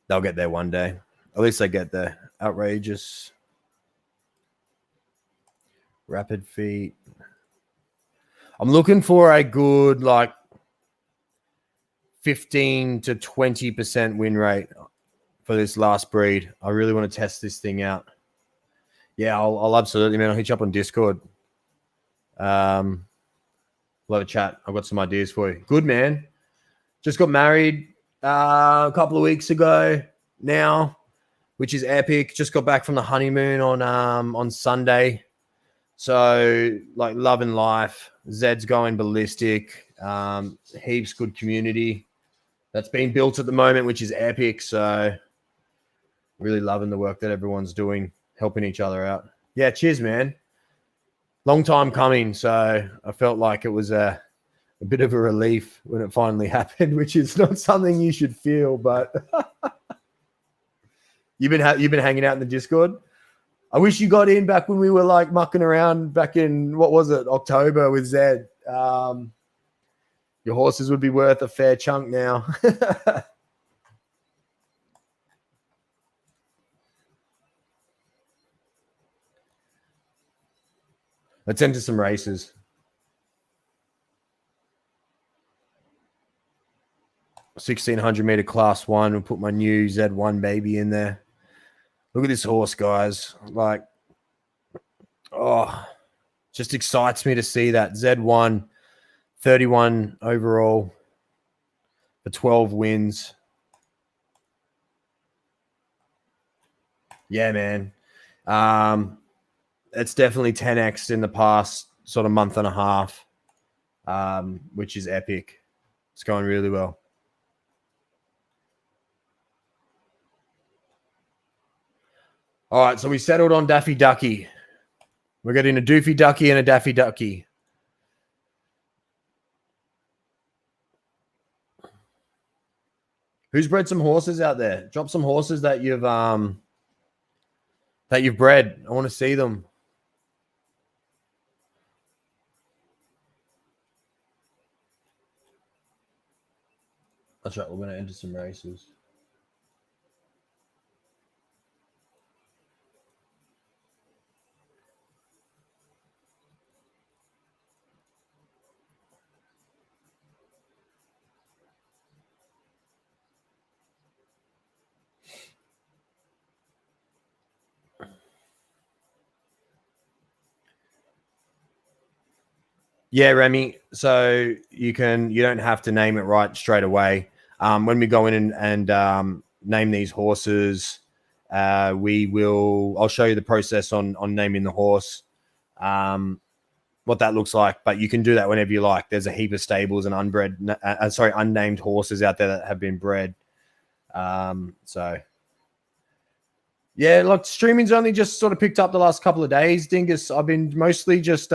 They'll get there one day. At least they get there. Outrageous. Rapid feet. I'm looking for a good 15 to 20% win rate for this last breed. I really want to test this thing out. Yeah, I'll absolutely, man. I'll hit you up on Discord. We'll have a chat. I've got some ideas for you. Good, man. Just got married a couple of weeks ago now, which is epic. Just got back from the honeymoon on Sunday. So, loving life. Zed's going ballistic. Heaps good community that's been built at the moment, which is epic. So, really loving the work that everyone's doing, helping each other out. Yeah, cheers, man. Long time coming. So, I felt like it was a bit of a relief when it finally happened, which is not something you should feel, but you've been hanging out in the Discord. I wish you got in back when we were mucking around back in, what was it, October with Zed. Your horses would be worth a fair chunk now. Let's enter some races. 1,600-meter class 1. We'll put my new Z1 baby in there. Look at this horse, guys. Just excites me to see that. Z1, 31 overall for 12 wins. Yeah, man. It's definitely 10x in the past sort of month and a half, which is epic. It's going really well. All right, so we settled on Daffy Ducky. We're getting a Doofy Ducky and a Daffy Ducky. Who's bred some horses out there? Drop some horses that you've bred. I want to see them. That's right. We're going to enter some races. Yeah, Remy. So you don't have to name it right straight away. When we go in and name these horses, I'll show you the process on naming the horse, what that looks like. But you can do that whenever you like. There's a heap of stables and unnamed horses out there that have been bred. So yeah, streaming's only just sort of picked up the last couple of days, Dingus. I've been mostly just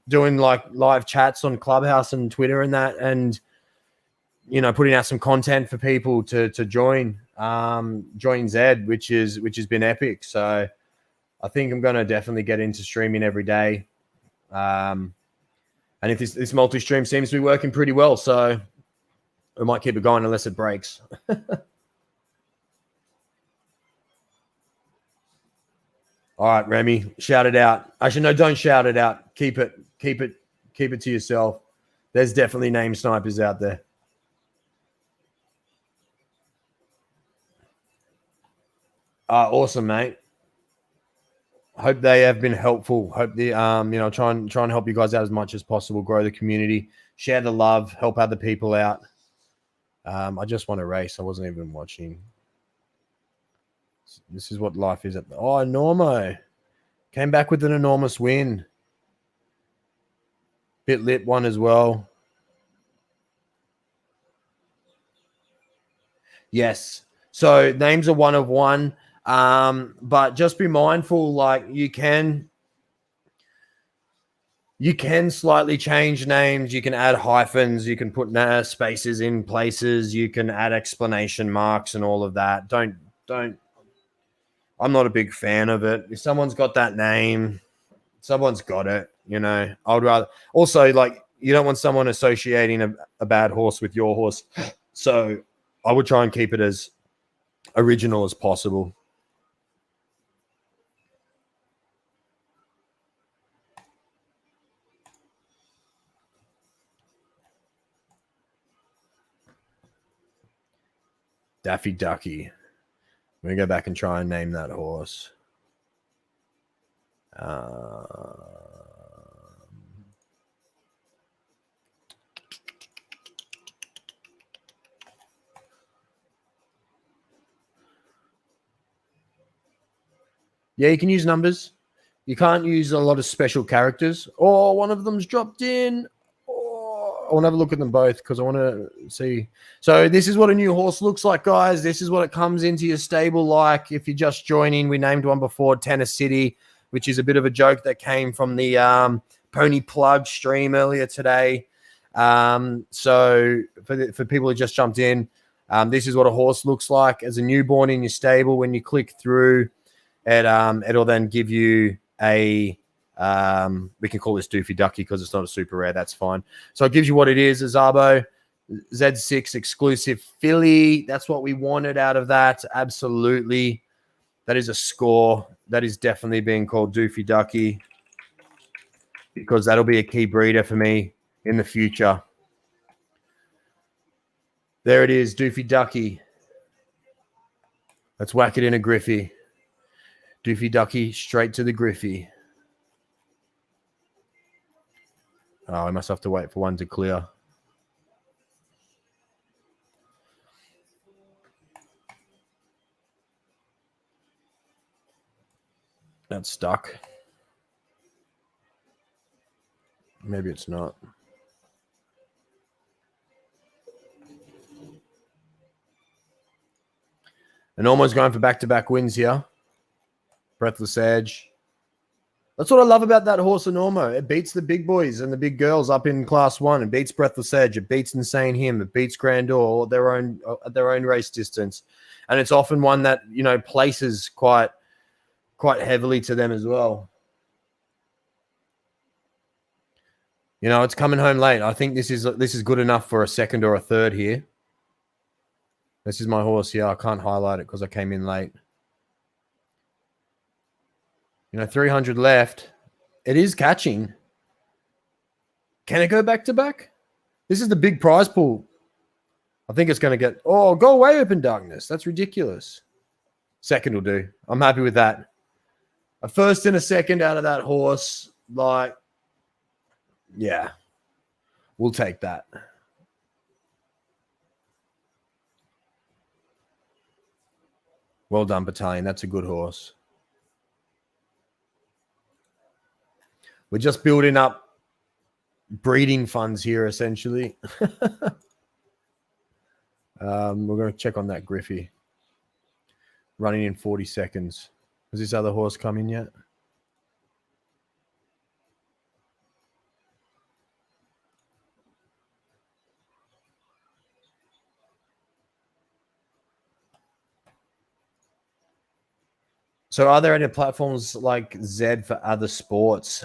doing live chats on Clubhouse and Twitter and that, and putting out some content for people to join. joining Zed, which has been epic. So I think I'm going to definitely get into streaming every day. And if this multi-stream seems to be working pretty well, so we might keep it going unless it breaks. All right, Remy, shout it out. Actually, no, don't shout it out. Keep it to yourself. There's definitely name snipers out there. Awesome, mate. Hope they have been helpful. Hope the try and help you guys out as much as possible. Grow the community, share the love, help other people out. I just want to race. I wasn't even watching. This is what life is. Oh, Normo came back with an enormous win. Bit lit one as well. Yes. So names are one of one. But just be mindful, like you can slightly change names. You can add hyphens. You can put spaces in places. You can add exclamation marks and all of that. Don't. I'm not a big fan of it. If someone's got that name, someone's got it. I would rather. Also, like, you don't want someone associating a bad horse with your horse. So I would try and keep it as original as possible. Daffy Ducky. Let me go back and try and name that horse. Yeah, you can use numbers. You can't use a lot of special characters. Oh, one of them's dropped in. Oh, I want to have a look at them both because I want to see. So this is what a new horse looks like, guys. This is what it comes into your stable like. If you're just joining, we named one before, Tennis City, which is a bit of a joke that came from the Pony Plug stream earlier today. So for people who just jumped in, this is what a horse looks like as a newborn in your stable. When you click through, it'll then give you a we can call this Doofy Ducky because it's not a super rare. That's fine. So it gives you what it is. A Zabo Z6 exclusive filly. That's what we wanted out of that. Absolutely. That is a score. That is definitely being called Doofy Ducky because that'll be a key breeder for me in the future. There it is, Doofy Ducky. Let's whack it in a Griffey. Doofy Ducky straight to the Griffey. Oh, I must have to wait for one to clear. That's stuck. Maybe it's not. And almost going for back-to-back wins here. Breathless Edge. That's what I love about that horse, Enormo. It beats the big boys and the big girls up in Class 1. It beats Breathless Edge. It beats Insane Him. It beats Grandeur at their own race distance. And it's often one that, places quite heavily to them as well. It's coming home late. I think this is good enough for a second or a third here. This is my horse here. I can't highlight it because I came in late. 300 left. It is catching. Can it go back to back? This is the big prize pool. I think it's going to get... Oh, go away, Open Darkness. That's ridiculous. Second will do. I'm happy with that. A first and a second out of that horse. Yeah. We'll take that. Well done, Battalion. That's a good horse. We're just building up breeding funds here, essentially. We're going to check on that Griffey. Running in 40 seconds. Has this other horse come in yet? So are there any platforms like Z for other sports?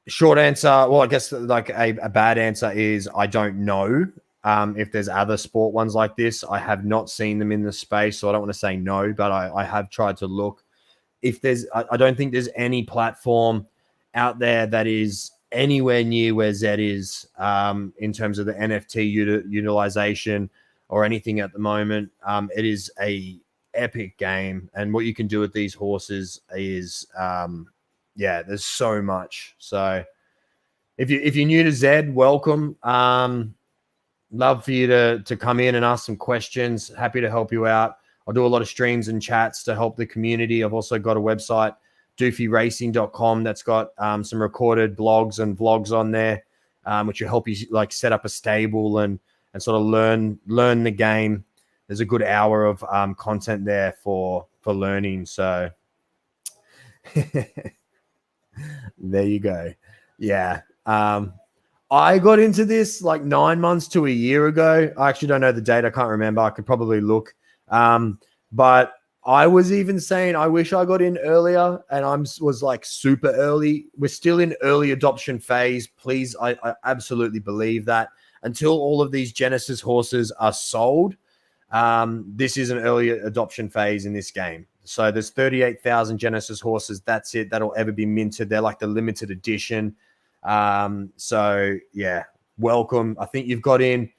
Short answer, well, I guess like a bad answer is I don't know if there's other sport ones like this. I have not seen them in the space, so I don't want to say no, but I have tried to look. If there's, I don't think there's any platform out there that is anywhere near where Z is in terms of the NFT utilization or anything at the moment. It is a epic game, and what you can do with these horses is yeah, there's so much. So if you're new to Z, welcome. Love for you to come in and ask some questions. Happy to help you out. I'll do a lot of streams and chats to help the community. I've also got a website, doofyracing.com, that's got some recorded blogs and vlogs on there, which will help you like set up a stable and sort of learn the game. There's a good hour of content there for learning. So there you go. Yeah. I got into this like 9 months to a year ago. I actually don't know the date. I can't remember. I could probably look. But I was even saying I wish I got in earlier, and I was like super early. We're still in early adoption phase. Please, I absolutely believe that until all of these Genesis horses are sold, this is an early adoption phase in this game. So there's 38,000 Genesis horses. That's it. That'll ever be minted. They're like the limited edition. So yeah, welcome. I think you've got in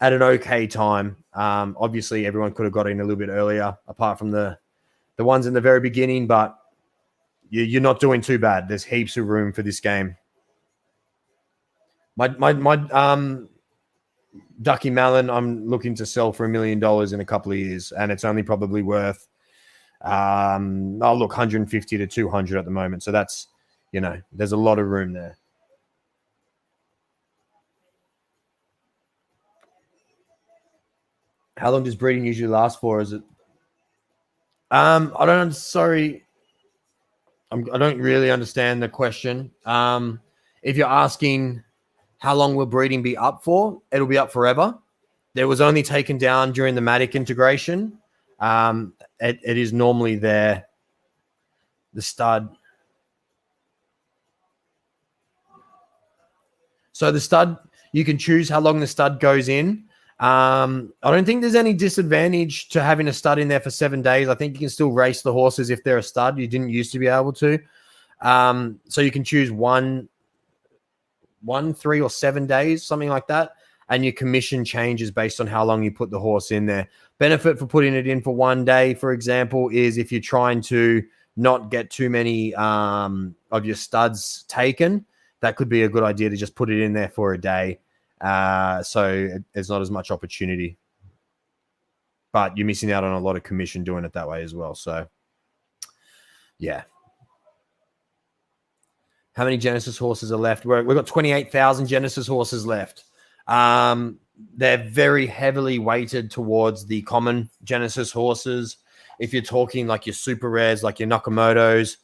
at an okay time. Obviously everyone could have got in a little bit earlier, apart from the ones in the very beginning, but you're not doing too bad. There's heaps of room for this game. My Ducky Malin, I'm looking to sell for $1 million in a couple of years, and it's only probably worth, I'll look 150 to 200 at the moment. So that's, there's a lot of room there. How long does breeding usually last for? Is it? I don't. Sorry, I don't really understand the question. If you're asking how long will breeding be up for, it'll be up forever. It was only taken down during the Matic integration. It is normally there. The stud. So the stud, you can choose how long the stud goes in. I don't think there's any disadvantage to having a stud in there for 7 days. I think you can still race the horses if they're a stud. You didn't used to be able to. So you can choose 1, 3, or 7 days, something like that. And your commission changes based on how long you put the horse in there. Benefit for putting it in for 1 day, for example, is if you're trying to not get too many of your studs taken, that could be a good idea to just put it in there for a day. So there's not as much opportunity, but you're missing out on a lot of commission doing it that way as well. So yeah. How many Genesis horses are left? We've got 28,000 Genesis horses left. They're very heavily weighted towards the common Genesis horses. If you're talking like your super rares, like your Nakamoto's,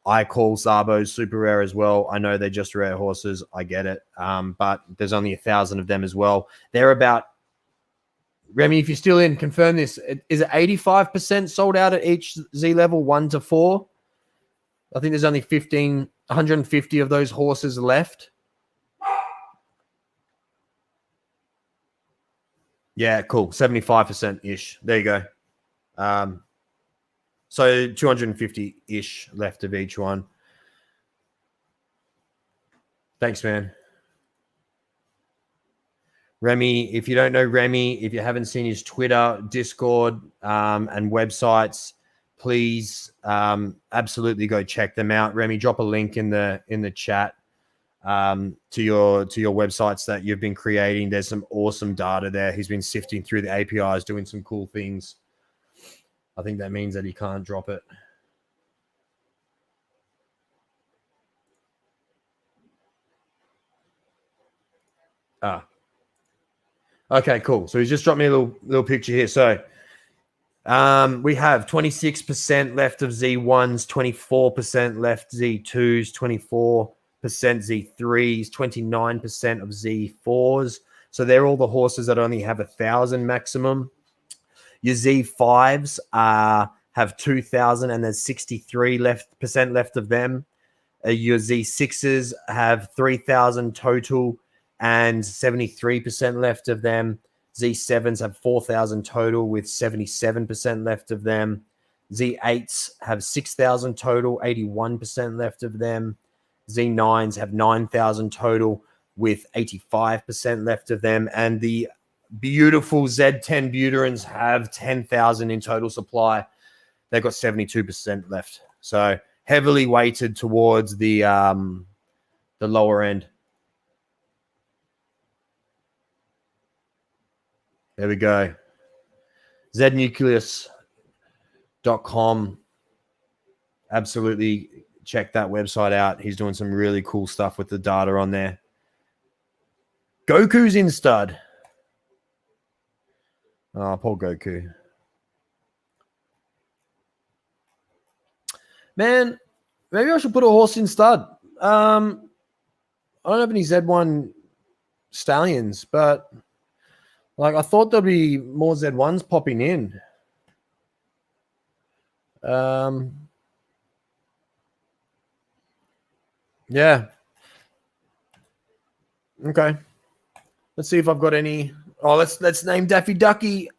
I call Szabos super rare as well. I know they're just rare horses. I get it. But there's only 1,000 of them as well. They're about, Remy, if you're still in, confirm this. Is it 85% sold out at each Z level 1 to 4? I think there's only 150 of those horses left. Yeah, cool. 75%-ish. There you go. So 250-ish left of each one. Thanks, man. Remy, if you don't know Remy, if you haven't seen his Twitter, Discord, and websites, please absolutely go check them out. Remy, drop a link in the chat to your websites that you've been creating. There's some awesome data there. He's been sifting through the APIs, doing some cool things. I think that means that he can't drop it. Okay, cool. So he's just dropped me a little picture here. So we have 26% left of Z1s, 24% left Z2s, 24% Z3s, 29% of Z4s. So they're all the horses that only have 1,000 maximum. Your Z5s are have 2,000, and there's 63% left of them. Your Z6s have 3,000 total and 73% left of them. Z7s have 4,000 total with 77% left of them. Z8s have 6,000 total, 81% left of them. Z9s have 9,000 total with 85% left of them. And the beautiful Z10 Buterins have 10,000 in total supply. They've got 72% left. So heavily weighted towards the lower end. There we go. znucleus.com. Absolutely check that website out. He's doing some really cool stuff with the data on there. Goku's in stud. Oh, poor Goku. Man, maybe I should put a horse in stud. I don't have any Z1 stallions, but like I thought there'd be more Z1s popping in. Yeah. Okay. Let's see if I've got any. Oh, let's name Daffy Ducky.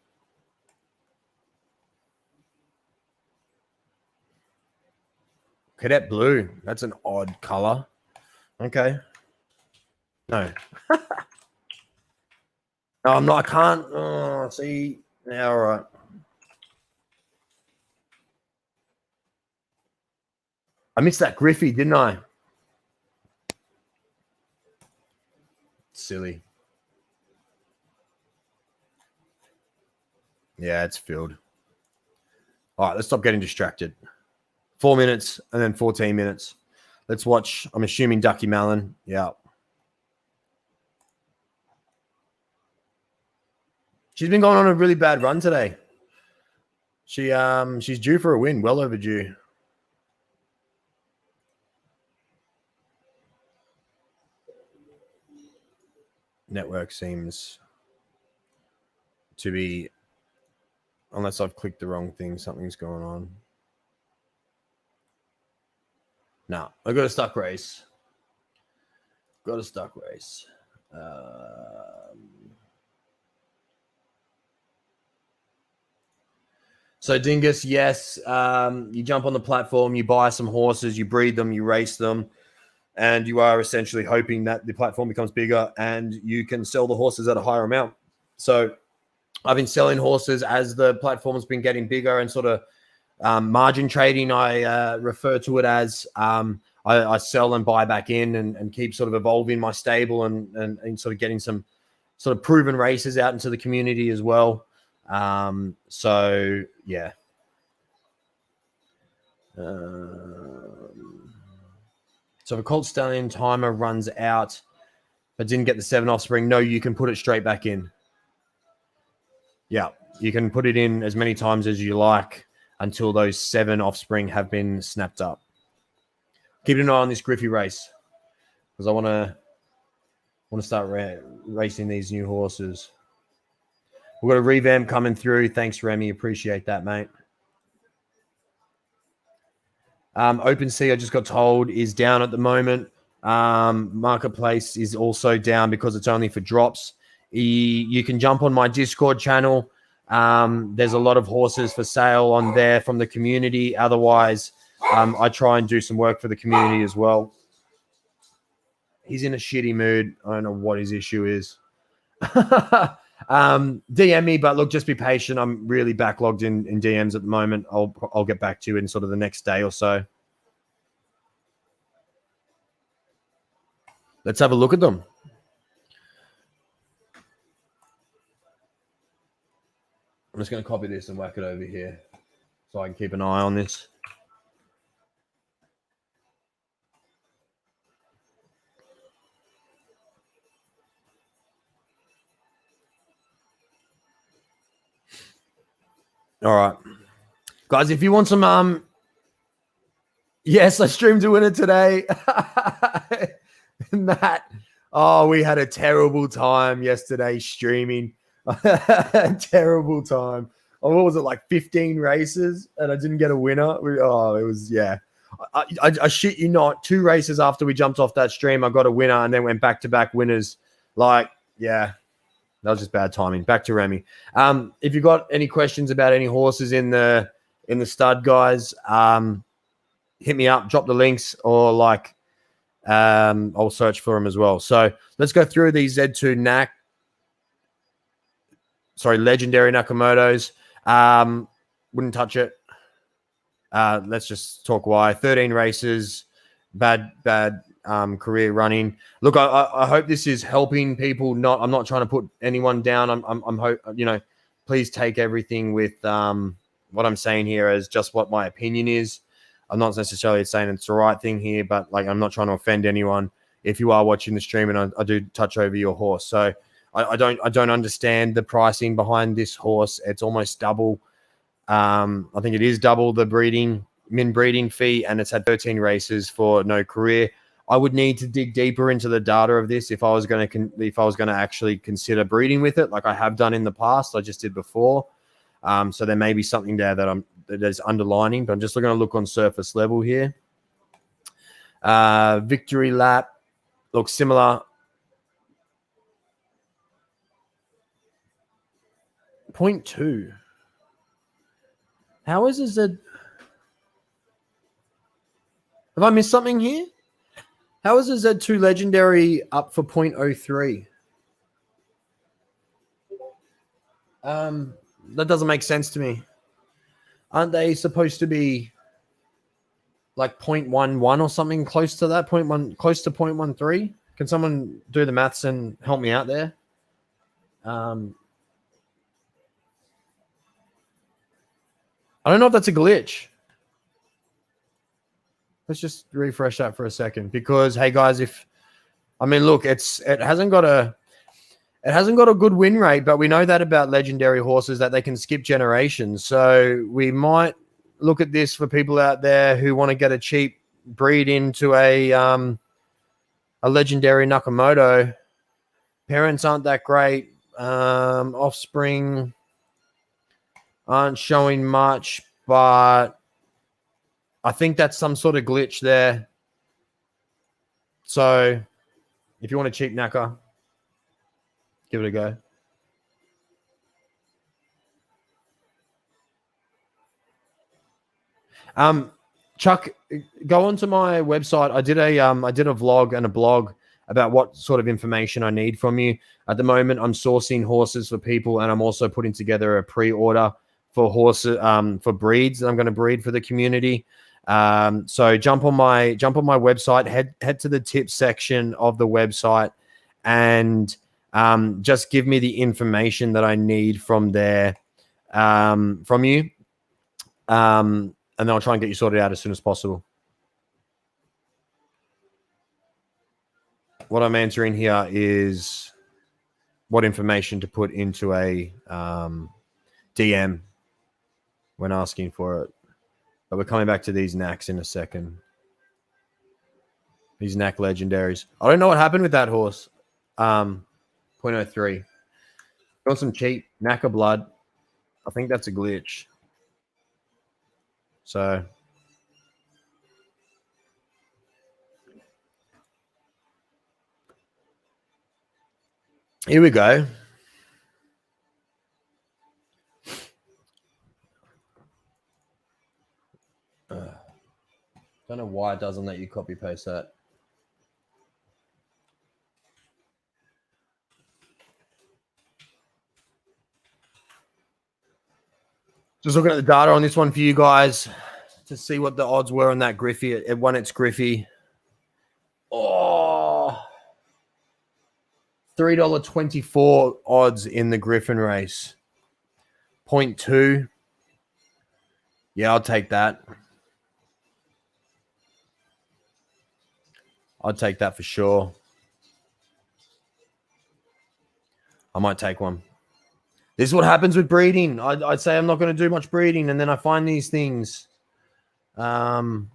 Cadet blue. That's an odd color. Okay. No. No, I'm not. I can't. Oh, see. Yeah, all right. I missed that Griffey, didn't I? Silly. Yeah, it's filled. All right, let's stop getting distracted. 4 minutes and then 14 minutes. Let's watch. I'm assuming Ducky Malin. Yeah. She's been going on a really bad run today. She's due for a win, well overdue. Network seems to be, unless I've clicked the wrong thing, something's going on. No, I got a stuck race. So Dingus, yes, you jump on the platform, you buy some horses, you breed them, you race them, and you are essentially hoping that the platform becomes bigger and you can sell the horses at a higher amount. So I've been selling horses as the platform's been getting bigger, and sort of margin trading, I refer to it as. I sell and buy back in and keep sort of evolving my stable and sort of getting some sort of proven races out into the community as well. So yeah. So if a Colt Stallion timer runs out but didn't get the 7 offspring, no, you can put it straight back in. Yeah, you can put it in as many times as you like until those 7 offspring have been snapped up. Keep an eye on this Griffey race because I want to start racing these new horses. We've got a revamp coming through. Thanks, Remy. Appreciate that, mate. OpenSea, I just got told, is down at the moment. Marketplace is also down because it's only for drops. You can jump on my Discord channel. There's a lot of horses for sale on there from the community. Otherwise, I try and do some work for the community as well. He's in a shitty mood. I don't know what his issue is. DM me, but look, just be patient. I'm really backlogged in DMs at the moment. I'll get back to you in sort of the next day or so. Let's have a look at them. I'm just going to copy this and whack it over here so I can keep an eye on this. All right. Guys, if you want some yes, I streamed a winner today. Matt, oh, we had a terrible time yesterday streaming. Terrible time. what was it, like 15 races, and I didn't get a winner. It was, yeah. I shit you not, 2 races after we jumped off that stream, I got a winner and then went back-to-back winners. Like, yeah, that was just bad timing. Back to Remy. If you got any questions about any horses in the stud, guys, hit me up, drop the links, or like I'll search for them as well. So let's go through these Z2 legendary Nakamotos. Wouldn't touch it. Let's just talk why. 13 races, bad career running. Look, I hope this is helping people. I'm not trying to put anyone down. I'm please take everything with what I'm saying here as just what my opinion is. I'm not necessarily saying it's the right thing here, but like, I'm not trying to offend anyone. If you are watching the stream and I do touch over your horse, so I don't understand the pricing behind this horse. It's almost double. I think it is double the min breeding fee, and it's had 13 races for no career. I would need to dig deeper into the data of this if I was going to actually consider breeding with it, like I have done in the past. I just did before. So there may be something there that is underlining, but I'm just going to look on surface level here. Victory lap looks similar. 0.2. How is it that? Have I missed something here? How is a Z2 legendary up for 0.03? That doesn't make sense to me. Aren't they supposed to be like 0.11 or something close to that? Close to 0.13? Can someone do the maths and help me out there? I don't know if that's a glitch. Let's just refresh that for a second, because hey guys, look, it hasn't got a good win rate, but we know that about legendary horses, that they can skip generations. So we might look at this for people out there who want to get a cheap breed into a legendary Nakamoto. Parents aren't that great. Offspring aren't showing much, but I think that's some sort of glitch there. So if you want a cheap Naka, give it a go. Chuck, go onto my website. I did a vlog and a blog about what sort of information I need from you. At the moment, I'm sourcing horses for people, and I'm also putting together a pre-order for horses, for breeds that I'm going to breed for the community. So jump on my website, head to the tips section of the website, and just give me the information that I need from there, from you. And then I'll try and get you sorted out as soon as possible. What I'm answering here is what information to put into a DM when asking for it. But we're coming back to these knacks in a second. These knack legendaries. I don't know what happened with that horse. 0.03. Got some cheap knacker blood. I think that's a glitch. So here we go. Don't know why it doesn't let you copy paste that. Just looking at the data on this one for you guys to see what the odds were on that Griffey. It won its Griffey. Oh, $3.24 odds in the Griffin race. 0.2. Yeah, I'll take that. I'd take that for sure. I might take one. This is what happens with breeding. I'd say I'm not going to do much breeding, and then I find these things. What are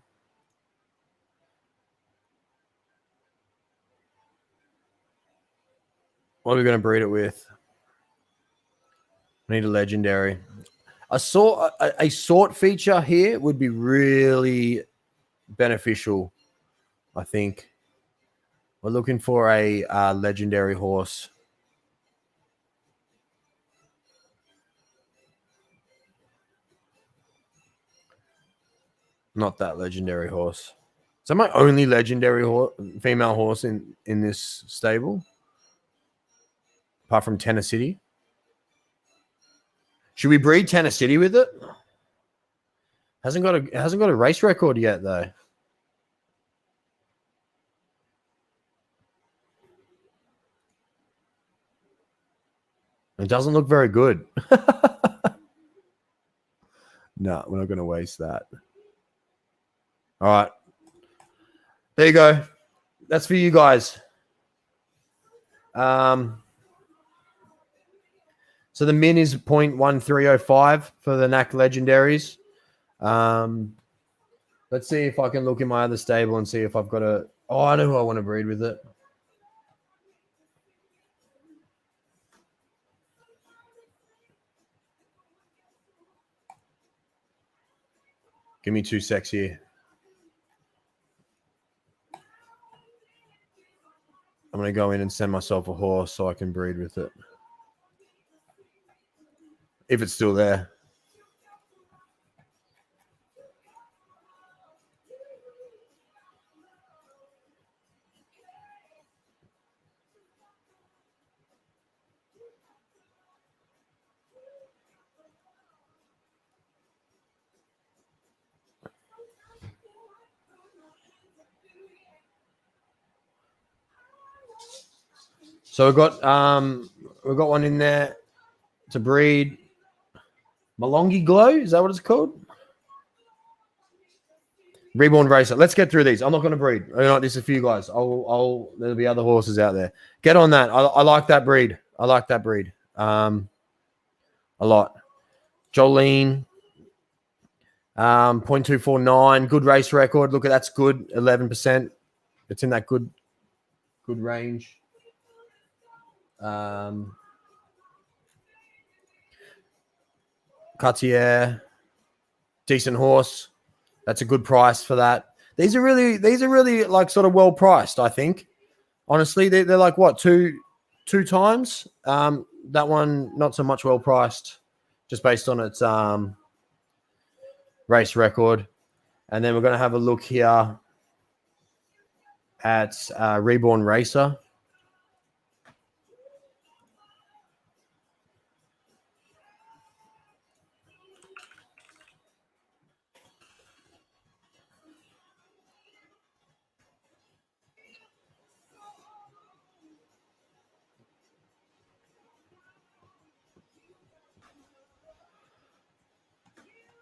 we going to breed it with? I need a legendary. a sort feature here would be really beneficial. I think we're looking for a legendary horse. Not that legendary horse. Is that my only legendary female horse in this stable? Apart from Tennessee? Should we breed Tennessee with it? Hasn't got a race record yet though. It doesn't look very good. No, we're not going to waste that. All right. There you go. That's for you guys. So the min is 0.1305 for the NAC legendaries. Let's see if I can look in my other stable and see if I've got a... Oh, I know who I want to breed with it. Give me 2 secs here. I'm going to go in and send myself a horse so I can breed with it. If it's still there. So we've got one in there to breed. Malongi Glow, is that what it's called? Reborn Racer. Let's get through these. I'm not going to breed. You know, this is for you guys. There'll be other horses out there. Get on that. I like that breed. I like that breed. A lot. Jolene. 0.249. Good race record. Look at that's good. 11%. It's in that good range. Cartier. Decent horse. That's a good price for that. These are really like sort of well priced, I think. Honestly, they're like what, two times? That one not so much well priced, just based on its race record. And then we're going to have a look here at Reborn Racer.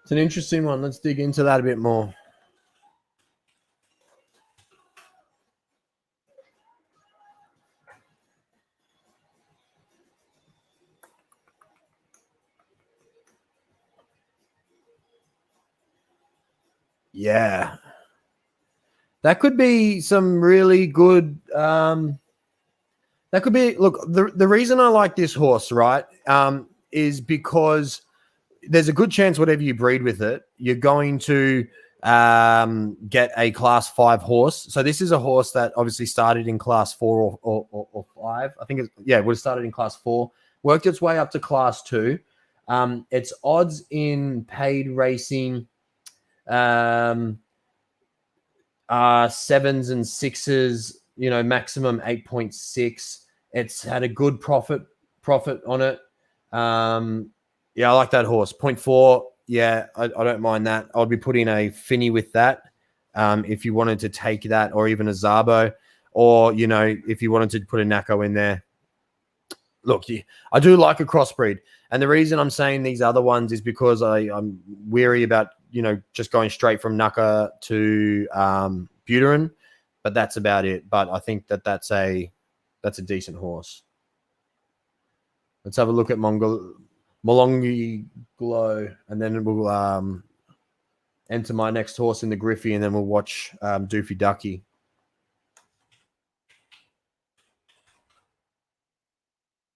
It's an interesting one. Let's dig into that a bit more. Yeah. That could be some really good... that could be... Look, the reason I like this horse, right, is because there's a good chance whatever you breed with it, you're going to get a class 5 horse. So this is a horse that obviously started in class 4 or 5. I think it would have started in class 4, worked its way up to class 2. Its odds in paid racing are 7s and 6s, you know, maximum 8.6. It's had a good profit on it. Yeah, I like that horse. 0.4. Yeah, I don't mind that. I'd be putting a Finny with that if you wanted to take that, or even a Zabo, or, you know, if you wanted to put a Nako in there. Look, I do like a crossbreed. And the reason I'm saying these other ones is because I'm weary about, you know, just going straight from Naka to Buterin. But that's about it. But I think that's a decent horse. Let's have a look at Molongi Glow, and then we'll enter my next horse in the Griffey, and then we'll watch Doofy Ducky.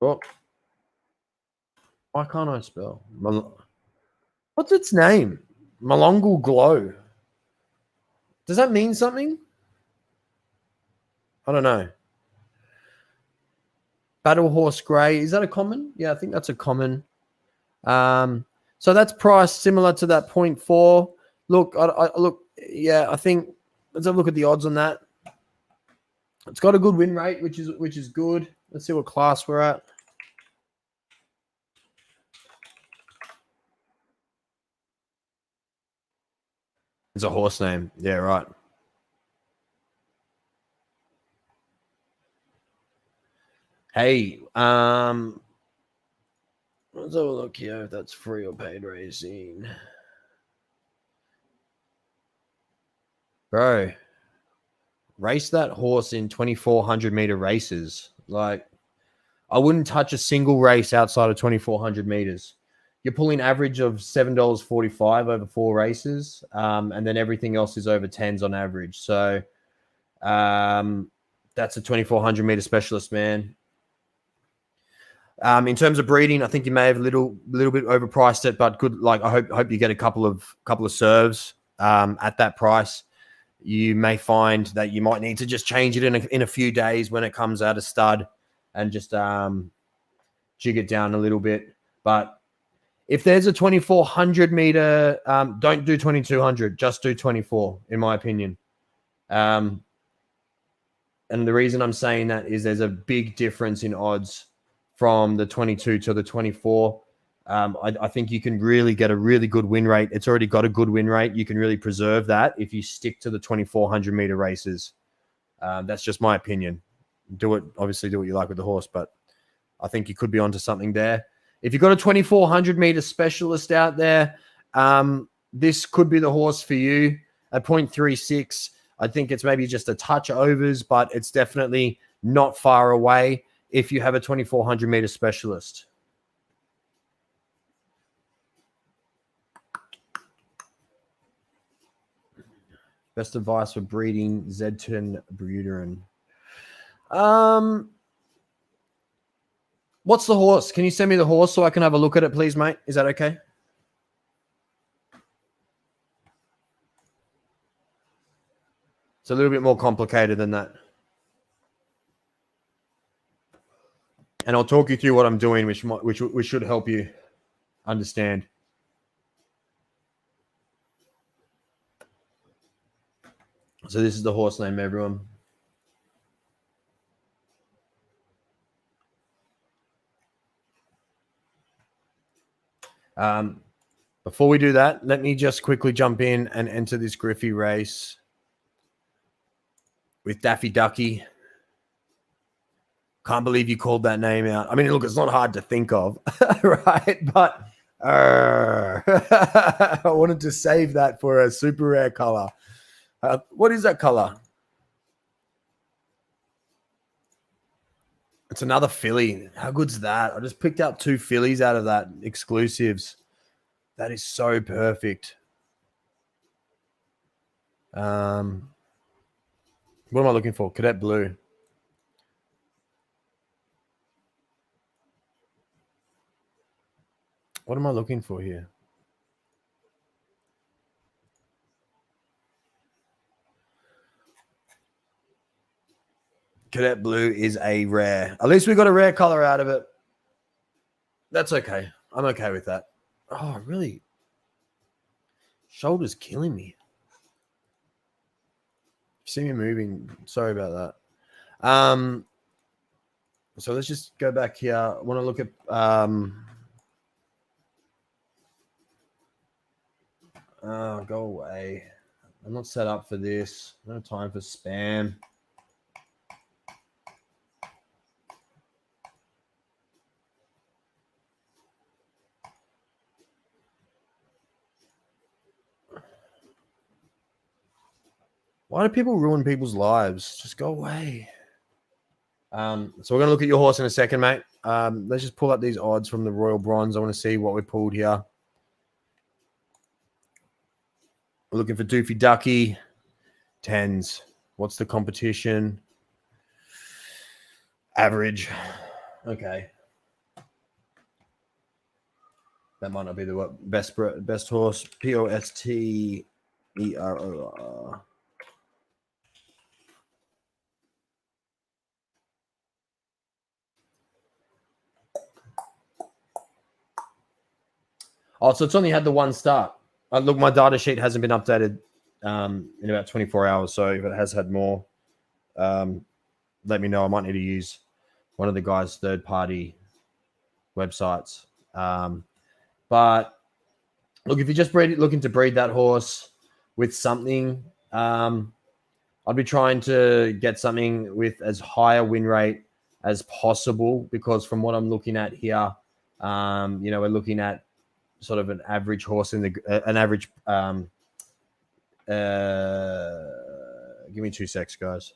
Oh, why can't I spell? What's its name? Malongal Glow. Does that mean something? I don't know. Battle Horse Grey. Is that a common? Yeah, I think that's a common. So that's priced similar to that 0.4. Look, look. Yeah, I think let's have a look at the odds on that. It's got a good win rate, which is good. Let's see what class we're at. It's a horse name. Yeah, right. Hey, let's have a look here if that's free or paid racing. Bro, race that horse in 2,400 meter races. Like, I wouldn't touch a single race outside of 2,400 meters. You're pulling average of $7.45 over 4 races, and then everything else is over 10s on average. So that's a 2,400 meter specialist, man. In terms of breeding, I think you may have a little bit overpriced it, but good. Like I hope you get a couple of serves at that price. You may find that you might need to just change it in a few days when it comes out of stud, and just jig it down a little bit. But if there's a 2,400 meter, don't do 2,200. Just do 24, in my opinion. And the reason I'm saying that is there's a big difference in odds from the 22 to the 24. I think you can really get a really good win rate. It's already got a good win rate. You can really preserve that if you stick to the 2,400 meter races. That's just my opinion. Obviously do what you like with the horse, but I think you could be onto something there. If you've got a 2,400 meter specialist out there, this could be the horse for you at 0.36. I think it's maybe just a touch overs, but it's definitely not far away if you have a 2,400 meter specialist. Best advice for breeding Z10 Bruderen. What's the horse? Can you send me the horse so I can have a look at it, please, mate? Is that okay? It's a little bit more complicated than that. And I'll talk you through what I'm doing, which should help you understand. So this is the horse name, everyone. Before we do that, let me just quickly jump in and enter this Griffey race with Daffy Ducky. Can't believe you called that name out. I mean, look, it's not hard to think of, right? But I wanted to save that for a super rare color. What is that color? It's another filly. How good's that? I just picked out 2 fillies out of that exclusives. That is so perfect. What am I looking for? Cadet Blue. What am I looking for here? Cadet Blue is a rare. At least we got a rare color out of it. That's okay. I'm okay with that. Oh, really? Shoulder's killing me. See me moving. Sorry about that. So let's just go back here. I want to look at go away. I'm not set up for this. No time for spam. Why do people ruin people's lives? Just go away. So we're going to look at your horse in a second, mate. Let's just pull up these odds from the Royal Bronze. I want to see what we pulled here. We're looking for Doofy Ducky. 10s. What's the competition? Average. Okay. That might not be the best horse. Posteror. Oh, so it's only had the one start. Look, my data sheet hasn't been updated in about 24 hours. So if it has had more, let me know. I might need to use one of the guys' third-party websites. But look, if you're just looking to breed that horse with something, I'd be trying to get something with as high a win rate as possible, because from what I'm looking at here, we're looking at sort of an average horse in an average. Give me 2 secs, guys.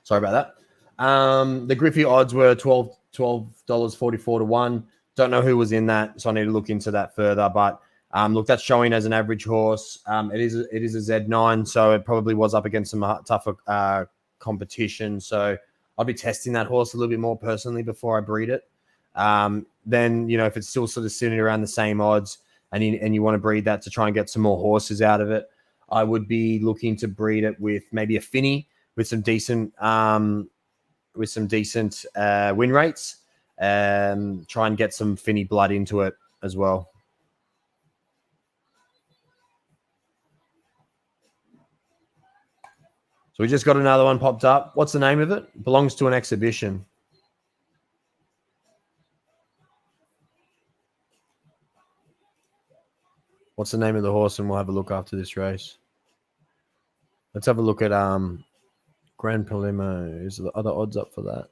Sorry about that. The Griffey odds were $12.44 to 1. Don't know who was in that, so I need to look into that further. But look, that's showing as an average horse. It is a Z9, so it probably was up against some tougher competition. So I'll be testing that horse a little bit more personally before I breed it. Then, if it's still sort of sitting around the same odds and you want to breed that to try and get some more horses out of it, I would be looking to breed it with maybe a Finny with some decent win rates. Try and get some Finny blood into it as well. So we just got another one popped up. What's the name of it? Belongs to an exhibition. What's the name of the horse? And we'll have a look after this race. Let's have a look at Grand Prelimo. Is the other odds up for that?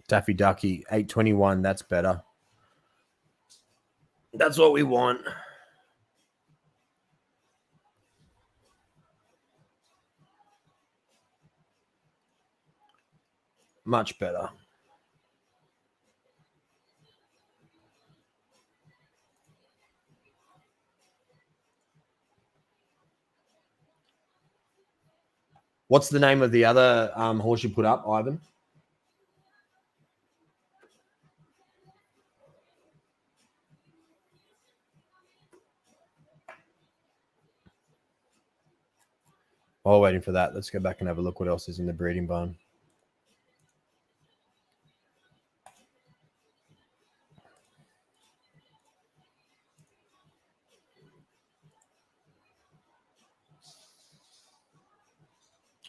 Daffy Ducky, 821. That's better. That's what we want. Much better. What's the name of the other horse you put up, Ivan? While waiting for that, let's go back and have a look what else is in the breeding barn.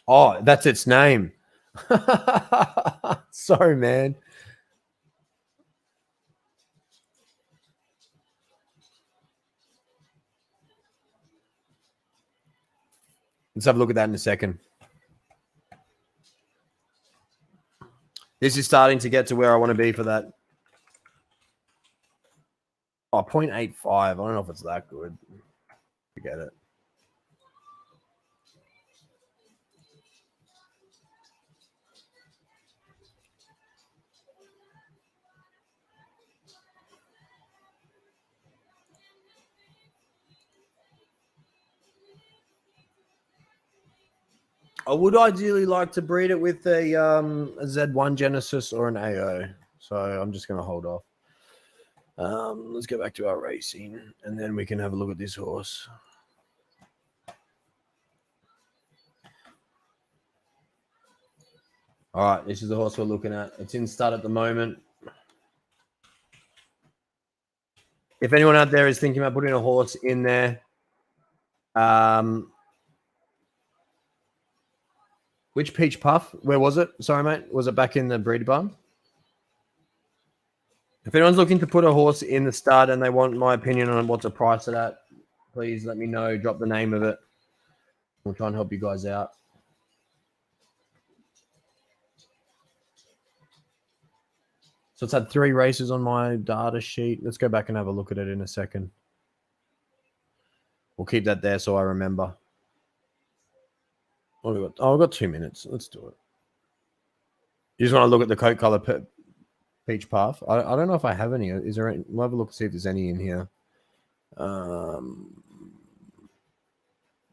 Oh, that's its name. Sorry, man. Let's have a look at that in a second. This is starting to get to where I want to be for that. Oh, 0.85. I don't know if it's that good. Forget it. I would ideally like to breed it with a Z1 Genesis or an AO. So I'm just going to hold off. Let's go back to our racing, and then we can have a look at this horse. All right, this is the horse we're looking at. It's in stud at the moment. If anyone out there is thinking about putting a horse in there, which Peach Puff? Where was it? Sorry, mate. Was it back in the breeder barn? If anyone's looking to put a horse in the stud and they want my opinion on what to price it at, please let me know. Drop the name of it. We'll try and help you guys out. So it's had 3 races on my data sheet. Let's go back and have a look at it in a second. We'll keep that there so I remember. What have we got? Oh, we've got 2 minutes. Let's do it. You just want to look at the coat color peach puff. I don't know if I have any. Is there any? We'll have a look, see if there's any in here.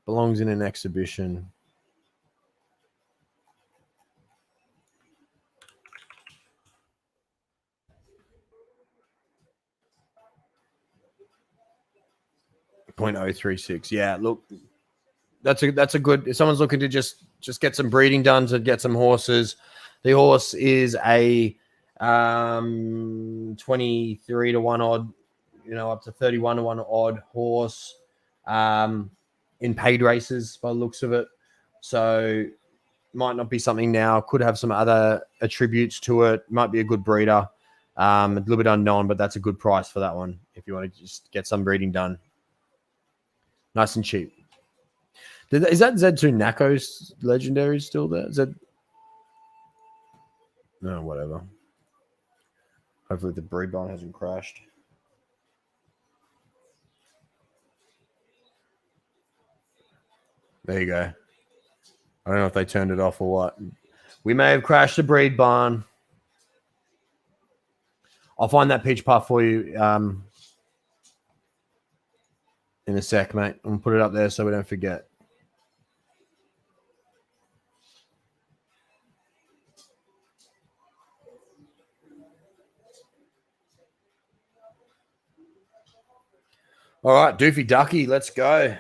Belongs in an exhibition. .036. Yeah, look, that's a good. If someone's looking to just get some breeding done to get some horses, the horse is a 23 to 1 odd, up to 31 to 1 odd horse in paid races by the looks of it. So might not be something now. Could have some other attributes to it. Might be a good breeder. A little bit unknown, but that's a good price for that one if you want to just get some breeding done. Nice and cheap. Is that Z2 Naco's legendary still there? No, whatever. Hopefully the breed barn hasn't crashed. There you go. I don't know if they turned it off or what. We may have crashed the breed barn. I'll find that peach puff for you in a sec, mate. I'm going to put it up there so we don't forget. All right, Doofy Ducky, let's go.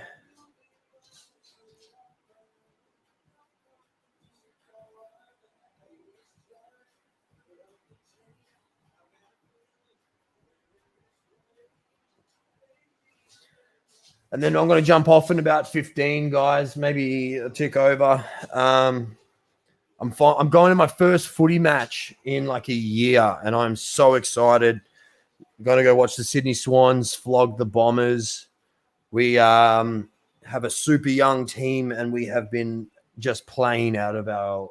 And then I'm going to jump off in about 15, guys, maybe a tick over. I'm going to my first footy match in like a year, and I'm so excited. I'm going to go watch the Sydney Swans flog the Bombers. We have a super young team, and we have been just playing out of our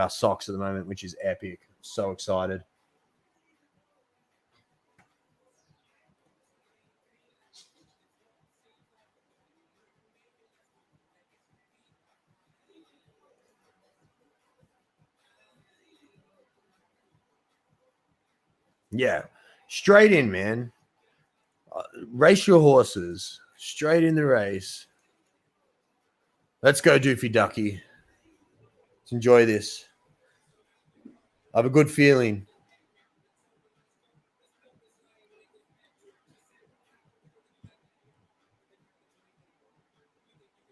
socks at the moment, which is epic. So excited. Yeah, straight in, man. Race your horses. Straight in the race. Let's go, Doofy Ducky. Let's enjoy this. I have a good feeling.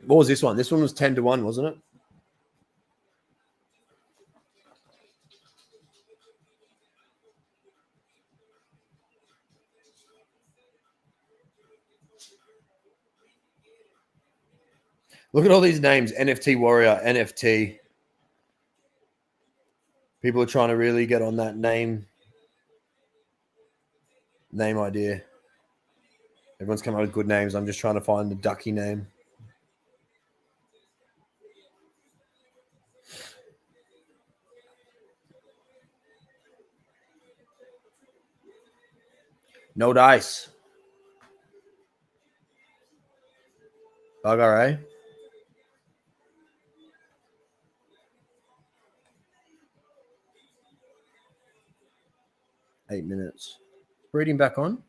What was this one? This one was 10 to 1, wasn't it? Look at all these names. NFT Warrior, NFT. People are trying to really get on that name idea. Everyone's come up with good names. I'm just trying to find the ducky name. No dice. Bugger, eh? Eight minutes. Breeding back on.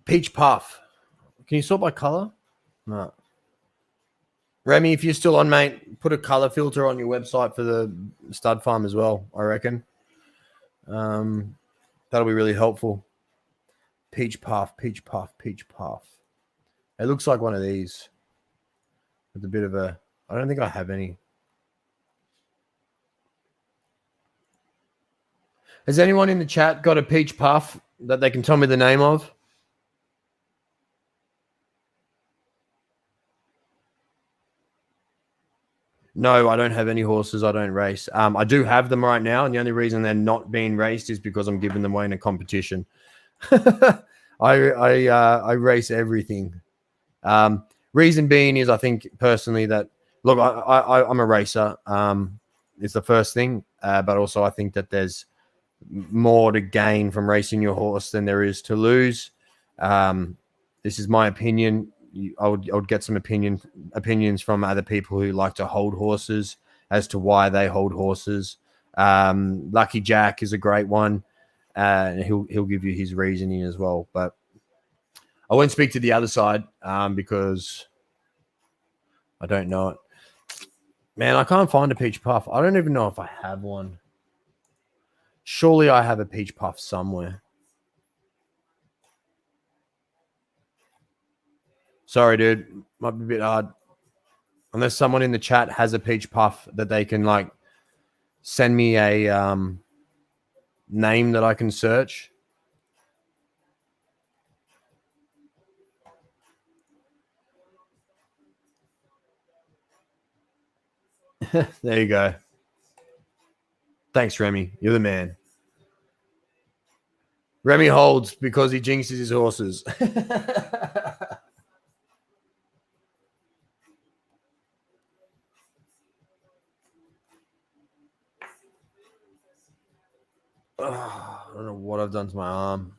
Peach Puff. Can you sort by color? No. Remy, if you're still on, mate, put a color filter on your website for the stud farm as well, I reckon. That'll be really helpful. Peach Puff, Peach Puff, Peach Puff. It looks like one of these. With a bit of a... I don't think I have any. Has anyone in the chat got a Peach Puff that they can tell me the name of? No, I don't have any horses. I don't race. I do have them right now, and the only reason they're not being raced is because I'm giving them away in a competition. I race everything. Reason being is I think personally that, look, I'm a racer. It's the first thing, but also I think that there's more to gain from racing your horse than there is to lose. This is my opinion. I would get some opinions from other people who like to hold horses as to why they hold horses. Lucky Jack is a great one. And he'll give you his reasoning as well. But I won't speak to the other side because I don't know it. Man, I can't find a peach puff. I don't even know if I have one. Surely I have a peach puff somewhere. Sorry, dude. Might be a bit hard. Unless someone in the chat has a peach puff that they can like send me a name that I can search. There you go. Thanks, Remy. You're the man. Remy holds because he jinxes his horses. Oh, I don't know what I've done to my arm.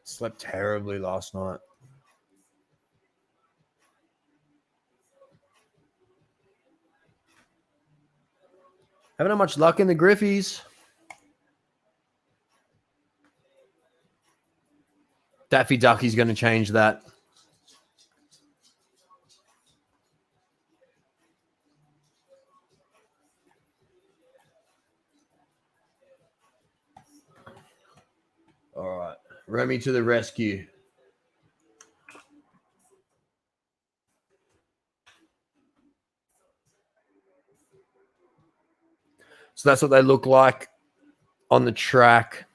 Slept terribly last night. Haven't had much luck in the Griffies. Daffy Ducky's going to change that. All right. Remy to the rescue. So that's what they look like on the track.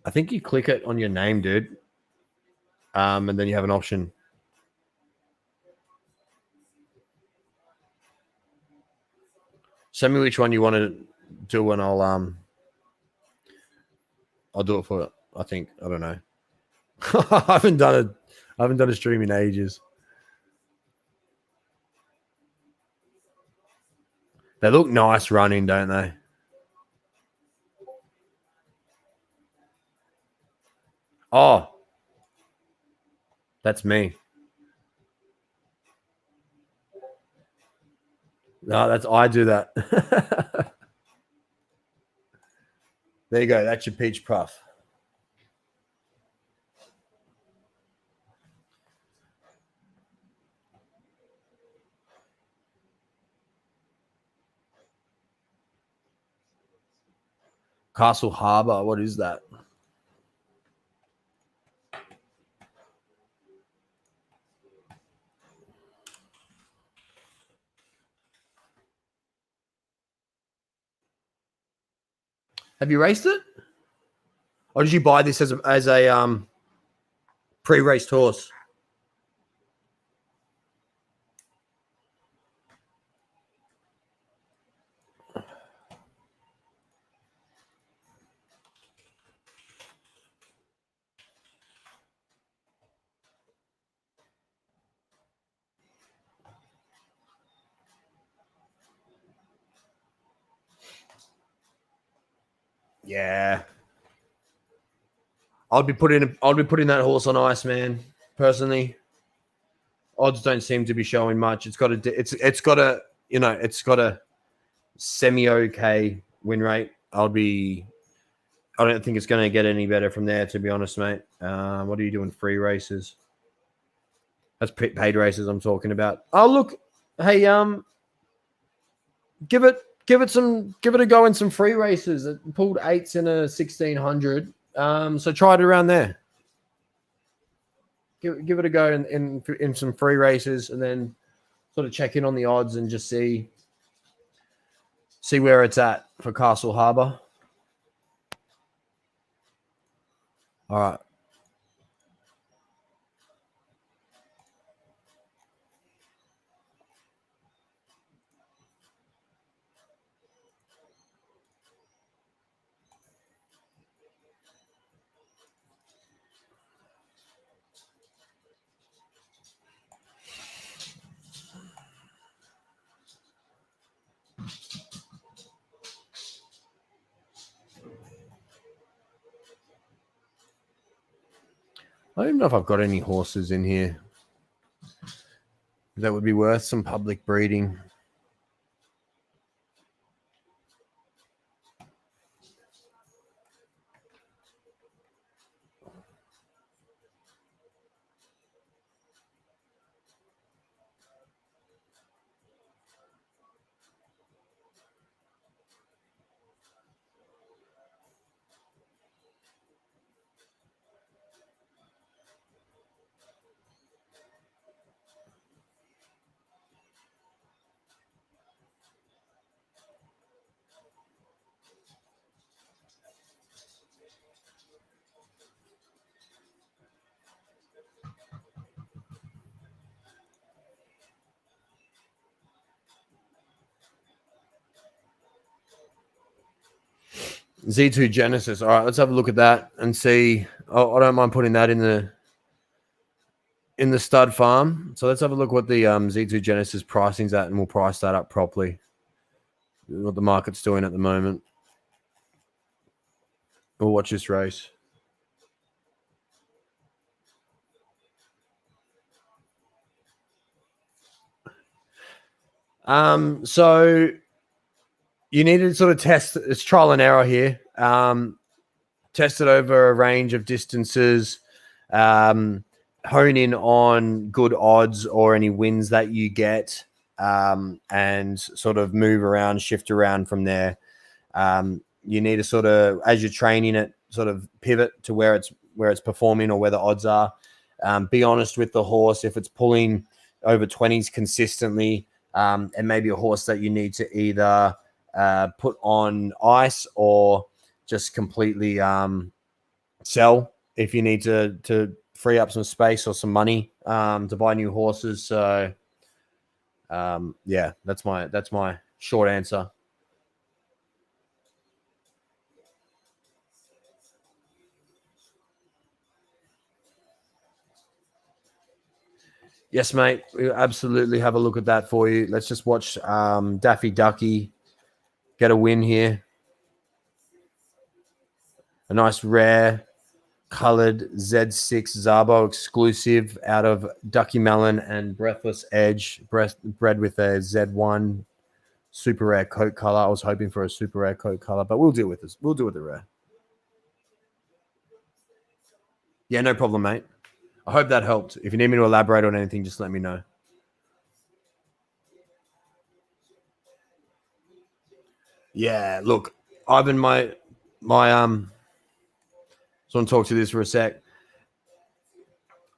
I think you click it on your name, dude. And then you have an option. Send me which one you want to do, and I'll do it for it. I think. I don't know. I haven't done a stream in ages. They look nice running, don't they? Oh, that's me. No, that's I do that. There you go. That's your peach puff. Castle Harbor. What is that? Have you raced it? Or did you buy this as a pre-raced horse? Yeah. I'd be putting that horse on ice, man. Personally, odds don't seem to be showing much. It's got a semi okay win rate. I don't think it's going to get any better from there, to be honest, mate. What are you doing? Free races? That's paid races I'm talking about. Oh, look, hey, give it a go in some free races. It pulled 8s in a 1600. So try it around there. Give it a go in some free races, and then sort of check in on the odds and just see where it's at for Castle Harbor. All right. I don't even know if I've got any horses in here that would be worth some public breeding. Z2 Genesis. All right, let's have a look at that and see. Oh, I don't mind putting that in the stud farm. So let's have a look what the Z2 Genesis pricing's at, and we'll price that up properly. What the market's doing at the moment. We'll watch this race. So you need to sort of test. It's trial and error here. Test it over a range of distances. Hone in on good odds or any wins that you get, and sort of move around, shift around from there. You need to sort of, as you're training it, sort of pivot to where it's performing or where the odds are. Be honest with the horse. If it's pulling over 20s consistently, and maybe a horse that you need to either put on ice or just completely sell if you need to free up some space or some money to buy new horses. So yeah, that's my short answer. Yes, mate. We absolutely have a look at that for you. Let's just watch Daffy Ducky get a win here. A nice rare colored Z6 Zabo exclusive out of Ducky Melon and Breathless Edge, bred with a Z1 super rare coat color. I was hoping for a super rare coat color, but we'll deal with this. We'll deal with the rare. Yeah, no problem, mate. I hope that helped. If you need me to elaborate on anything, just let me know. Yeah, look, Ivan, my so I'm talk to this for a sec.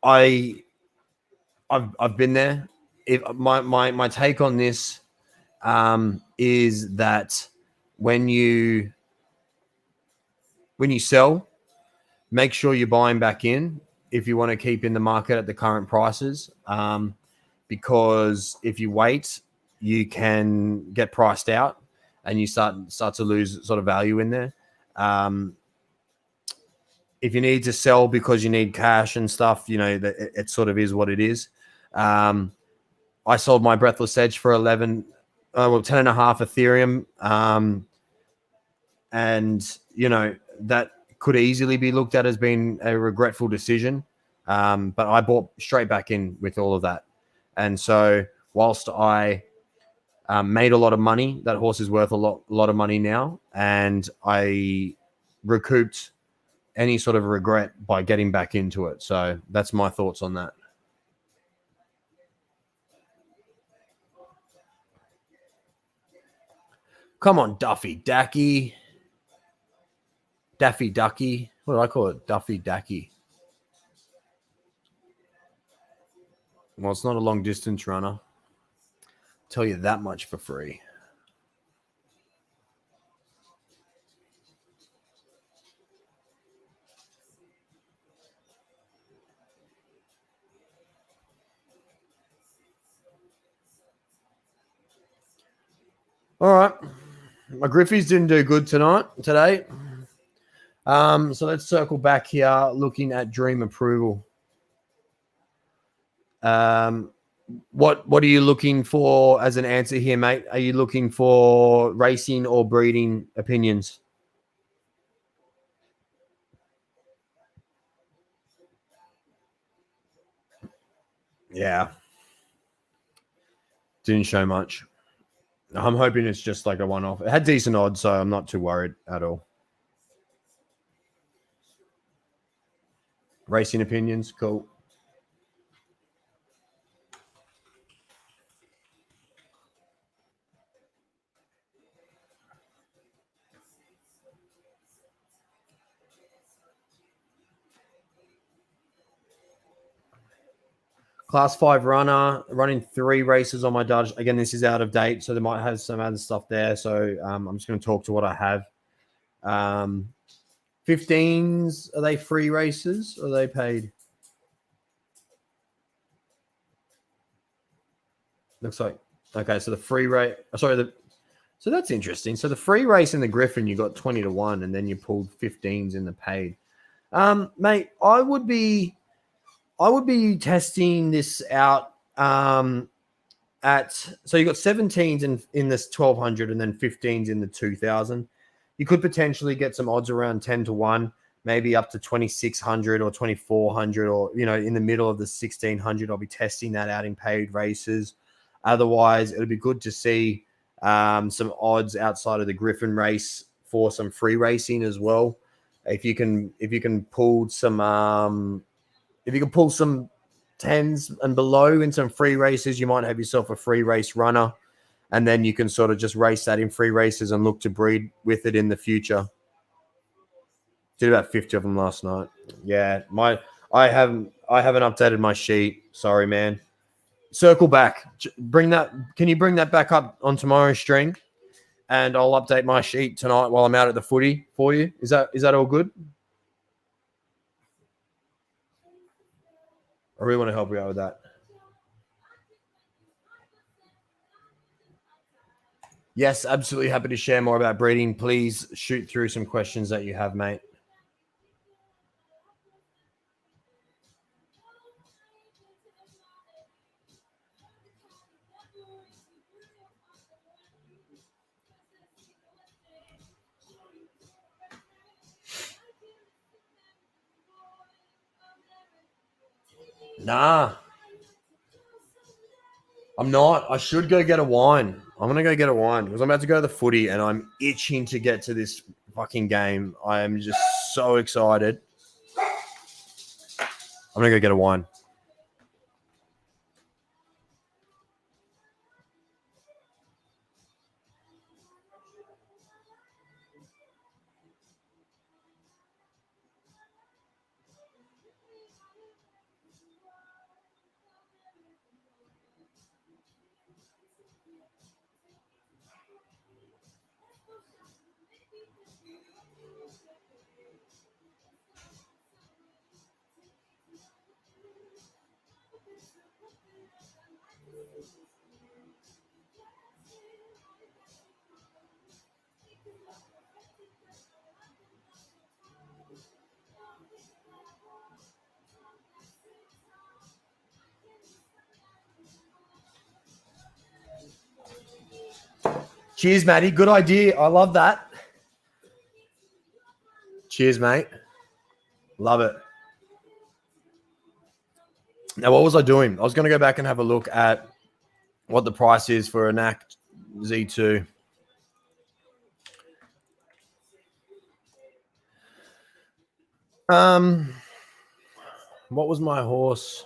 I've been there. If my take on this is that when you sell, make sure you're buying back in if you want to keep in the market at the current prices. Because if you wait, you can get priced out and you start to lose sort of value in there. If you need to sell because you need cash and stuff, it sort of is what it is. I sold my Breathless Edge for 10 and a half Ethereum. And, that could easily be looked at as being a regretful decision. But I bought straight back in with all of that. And so whilst I made a lot of money, that horse is worth a lot of money now. And I recouped any sort of regret by getting back into it. So that's my thoughts on that. Come on, Daffy Ducky. Daffy Ducky. What do I call it? Daffy Ducky. Well, it's not a long distance runner. I'll tell you that much for free. All right. My Griffies didn't do good today. So let's circle back here looking at dream approval. What are you looking for as an answer here, mate? Are you looking for racing or breeding opinions? Yeah. Didn't show much. I'm hoping it's just like a one-off. It had decent odds, so I'm not too worried at all. Racing opinions, cool. Class 5 runner, running 3 races on my Dutch. Again, this is out of date, so they might have some other stuff there. So I'm just going to talk to what I have. 15s, are they free races or are they paid? Looks like, okay, so the free race, so that's interesting. So the free race in the Griffin, you got 20 to 1, and then you pulled 15s in the paid. Mate, I would be testing this out at, so you got 17s in this 1200 and then 15s in the 2000. You could potentially get some odds around 10 to 1, maybe up to 2600 or 2400, or in the middle of the 1600. I'll be testing that out in paid races. Otherwise, it'll be good to see some odds outside of the Griffin race for some free racing as well. If you can pull some 10s and below in some free races, you might have yourself a free race runner, and then you can sort of just race that in free races and look to breed with it in the future. Did about 50 of them last night. Yeah, I haven't updated my sheet. Sorry, man. Circle back. Can you bring that back up on tomorrow's stream? And I'll update my sheet tonight while I'm out at the footy for you. Is that all good? I really want to help you out with that. Yes, absolutely happy to share more about breeding. Please shoot through some questions that you have, mate. Nah, I'm not. I should go get a wine. I'm going to go get a wine because I'm about to go to the footy and I'm itching to get to this fucking game. I am just so excited. I'm going to go get a wine. Cheers, Matty. Good idea. I love that. Cheers, mate. Love it. Now, what was I doing? I was going to go back and have a look at what the price is for a NAC Z2. What was my horse?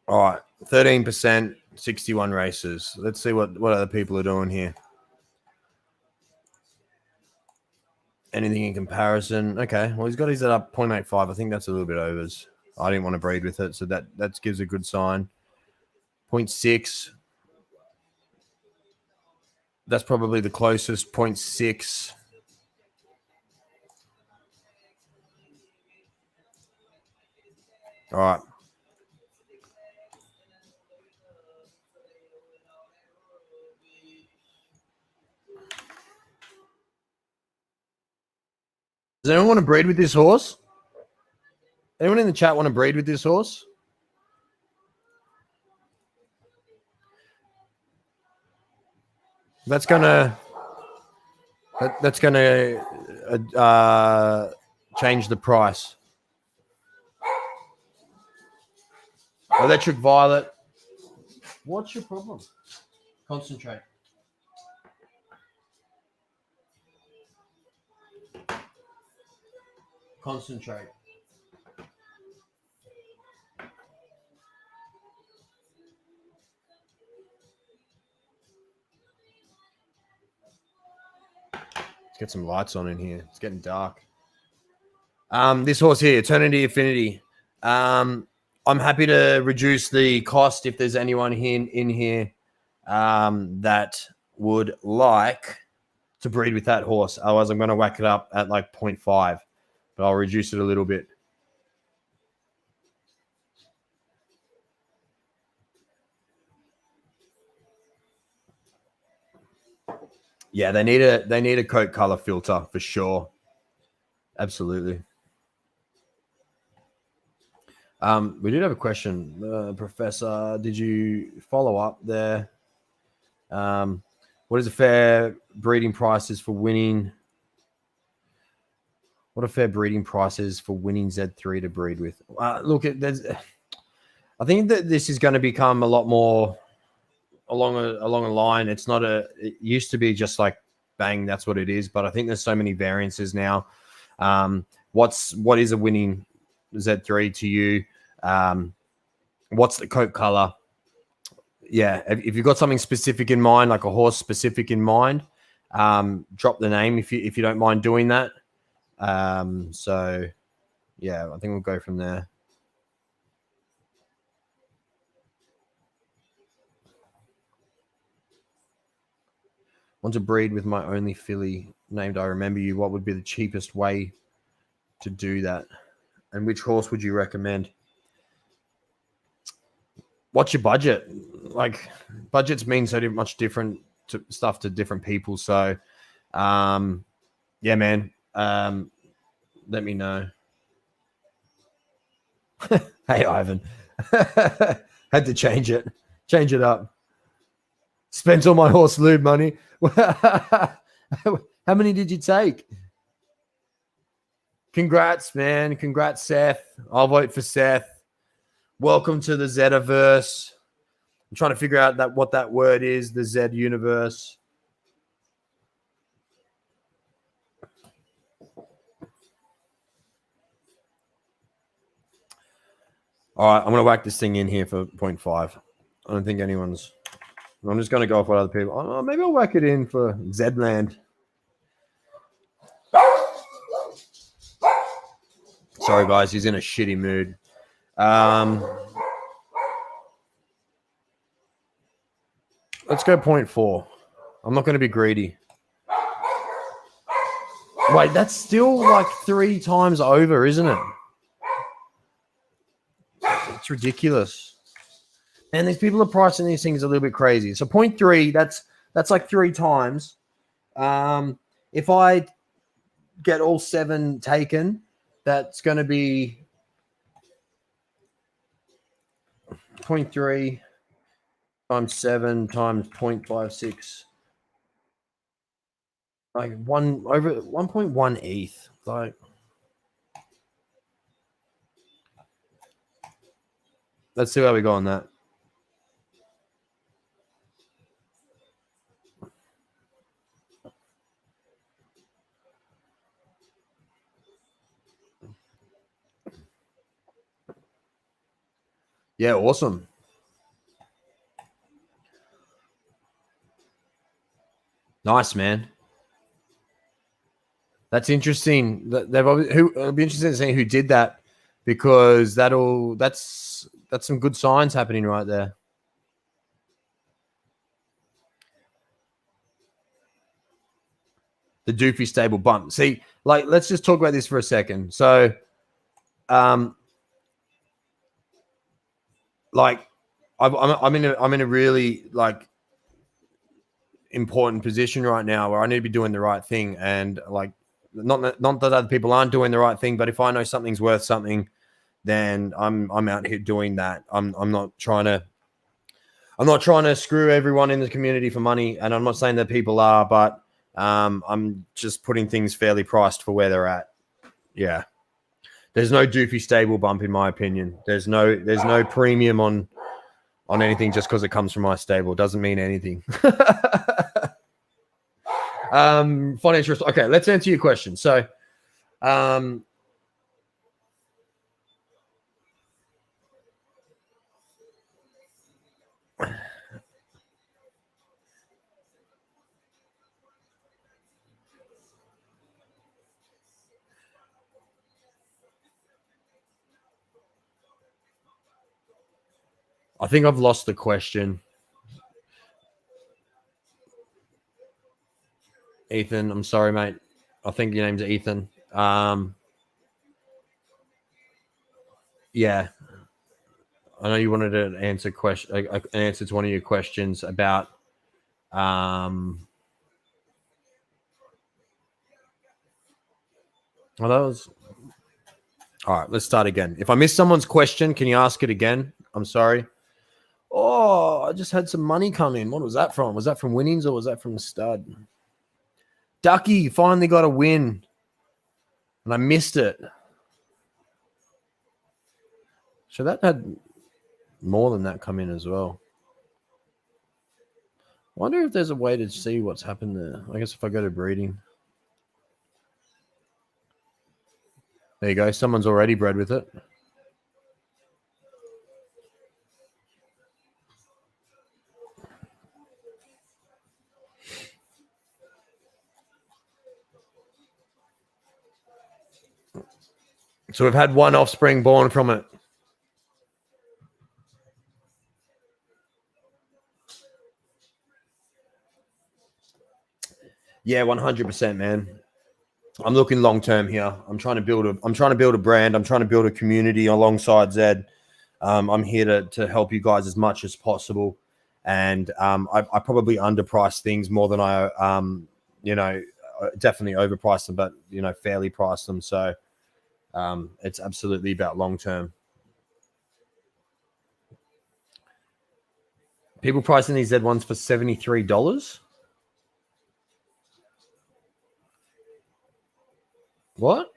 All right, 13%, 61 races. Let's see what other people are doing here. Anything in comparison? Okay, well, he's got his up 0.85. I think that's a little bit overs. I didn't want to breed with it, so that gives a good sign. 0.6. That's probably the closest. 0.6. All right. Does anyone want to breed with this horse? Anyone in the chat want to breed with this horse? That's gonna change the price. Electric Violet. What's your problem? Concentrate. Concentrate. Let's get some lights on in here. It's getting dark. This horse here, Eternity Affinity. I'm happy to reduce the cost if there's anyone in here that would like to breed with that horse. Otherwise, I'm going to whack it up at like 0.5, but I'll reduce it a little bit. Yeah, they need a coat color filter for sure. Absolutely. We did have a question, Professor. Did you follow up there? What is a fair breeding prices for winning? What are fair breeding prices for winning Z3 to breed with? Look, I think that this is going to become a lot more along a line. It's not it used to be just like bang, that's what it is. But I think there's so many variances now. What is a winning Z3 to you? What's the coat color? Yeah, if you've got something specific in mind, like a horse specific in mind, drop the name if you don't mind doing that. So yeah, I think we'll go from there. Want to breed with my only filly named I Remember You. What would be the cheapest way to do that? And which horse would you recommend? What's your budget? Like, budgets mean so much different stuff to different people. So, yeah, man, let me know. Hey, Ivan. Had to change it up. Spent all my horse lube money. How many did you take? Congrats, man. Congrats, Seth. I'll vote for Seth. Welcome to the Zetaverse. I'm trying to figure out what that word is, the Z universe. All right, I'm going to whack this thing in here for 0.5. I don't think anyone's... I'm just going to go off what other people... Oh, maybe I'll whack it in for Zland. Sorry, guys. He's in a shitty mood. Let's go 0.4. I'm not going to be greedy. Wait, that's still like 3 times over, isn't it? It's ridiculous. And these people are pricing these things a little bit crazy. So 0.3, that's like 3 times. If I get all 7 taken, that's going to be 0.3 times 7 times 0.56. Like over 1.1 ETH. Like, let's see how we go on that. Yeah, awesome. Nice, man. That's interesting. It'll be interesting to see who did that, because that's some good signs happening right there. The Doofy stable bump. See, like, let's just talk about this for a second. So, like, I'm in a really like important position right now where I need to be doing the right thing, and like, not that other people aren't doing the right thing, but if I know something's worth something, then I'm out here doing that. I'm not trying to I'm not trying to screw everyone in the community for money, and I'm not saying that people are, but I'm just putting things fairly priced for where they're at. Yeah. There's no doofy stable bump in my opinion. There's no premium on anything just because it comes from my stable. It doesn't mean anything. Financial. Okay, let's answer your question. So, I think I've lost the question. Ethan, I'm sorry, mate. I think your name's Ethan. Yeah. I know you wanted an answer to one of your questions about well, that was all right. Let's start again. If I missed someone's question, can you ask it again? I'm sorry. Oh, I just had some money come in. What was that from? Was that from winnings or was that from the stud? Ducky finally got a win, and I missed it. So that had more than that come in as well. Wonder if there's a way to see what's happened there. I guess if I go to breeding. There you go. Someone's already bred with it. So we've had one offspring born from it. Yeah, 100%, man. I'm looking long term here. I'm trying to build a brand. I'm trying to build a community alongside Zed. I'm here to help you guys as much as possible. And I probably underprice things more than I definitely overprice them, but fairly price them. So it's absolutely about long term. People pricing these Z1s for $73. What?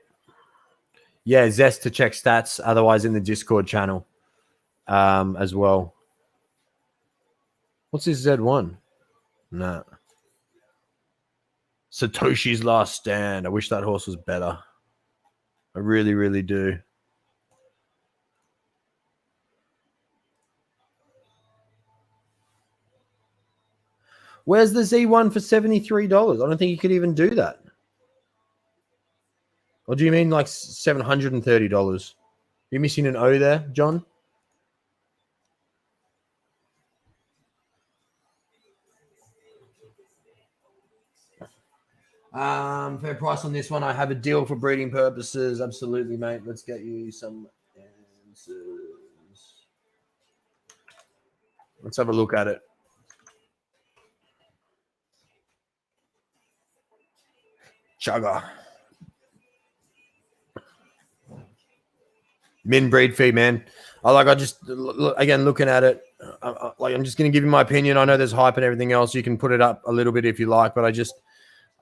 Yeah, Zest to check stats. Otherwise, in the Discord channel as well. What's this Z1? Nah. Satoshi's Last Stand. I wish that horse was better. I really, really do. Where's the Z1 for $73? I don't think you could even do that. Or do you mean like $730? You're missing an O there, John? Fair price on this one. I have a deal for breeding purposes. Absolutely, mate. Let's get you some answers. Let's have a look at it. Chugger. Min breed fee, man. I just again looking at it. I'm just going to give you my opinion. I know there's hype and everything else. You can put it up a little bit if you like, but I just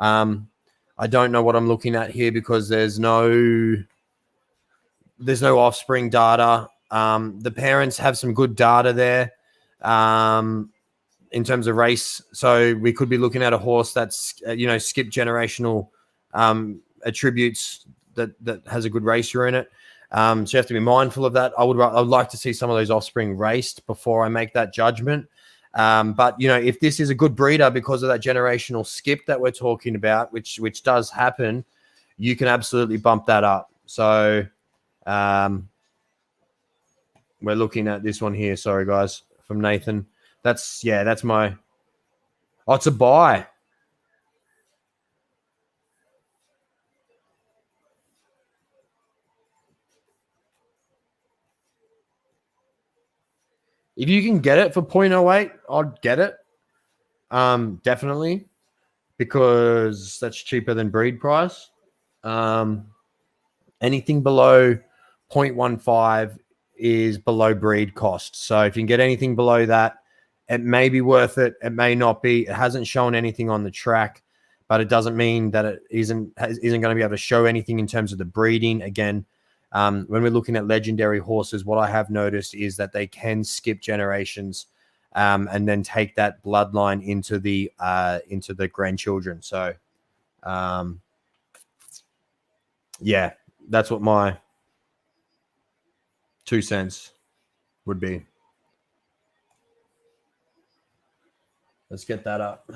I don't know what I'm looking at here because there's no offspring data. The parents have some good data there in terms of race. So we could be looking at a horse that's skipped generational attributes that has a good racer in it. So you have to be mindful of that. I would like to see some of those offspring raced before I make that judgment. But if this is a good breeder because of that generational skip that we're talking about, which does happen, you can absolutely bump that up. So we're looking at this one here. Sorry, guys, from Nathan. That's my. Oh, it's a buy. If you can get it for 0.08, I'd get it. Definitely, because that's cheaper than breed price. Anything below 0.15 is below breed cost. So if you can get anything below that, It may be worth it. It may not be. It hasn't shown anything on the track, but it doesn't mean that it isn't going to be able to show anything in terms of the breeding. Again, when we're looking at legendary horses, what I have noticed is that they can skip generations and then take that bloodline into the grandchildren. So, yeah, that's what my 2 cents would be. Let's get that up.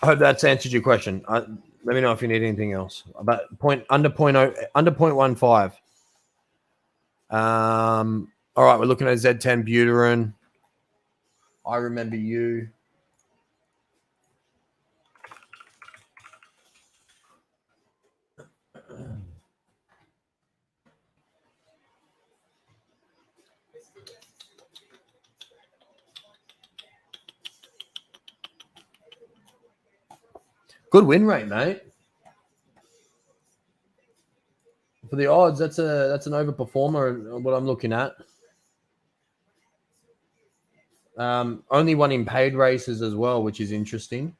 I hope that's answered your question. Let me know if you need anything else. About under 0.15. All right, we're looking at Z10 Buterin. I remember you. Good win rate, mate. For the odds, that's an overperformer. What I'm looking at. Only one in paid races as well, which is interesting.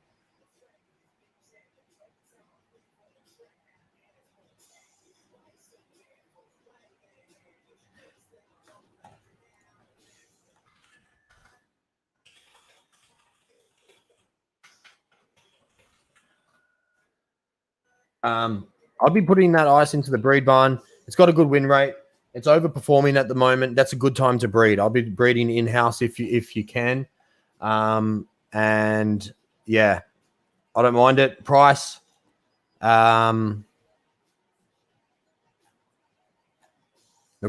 I'll be putting that ice into the breed barn. It's got a good win rate. It's overperforming at the moment. That's a good time to breed. I'll be breeding in-house if you can. And yeah, I don't mind it. Price. Look,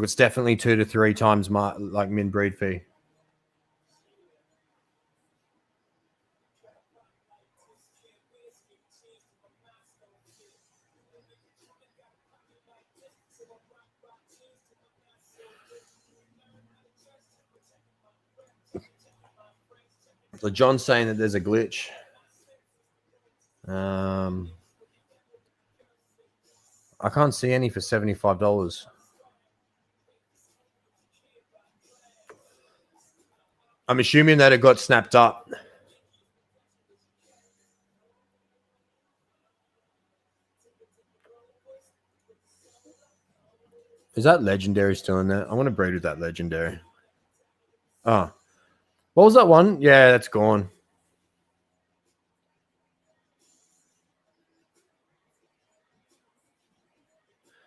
it's definitely 2 to 3 times my min breed fee. So John's saying that there's a glitch. I can't see any for $75. I'm assuming that it got snapped up. Is that legendary still in there? I want to breed with that legendary. Oh, what was that one? Yeah, that's gone.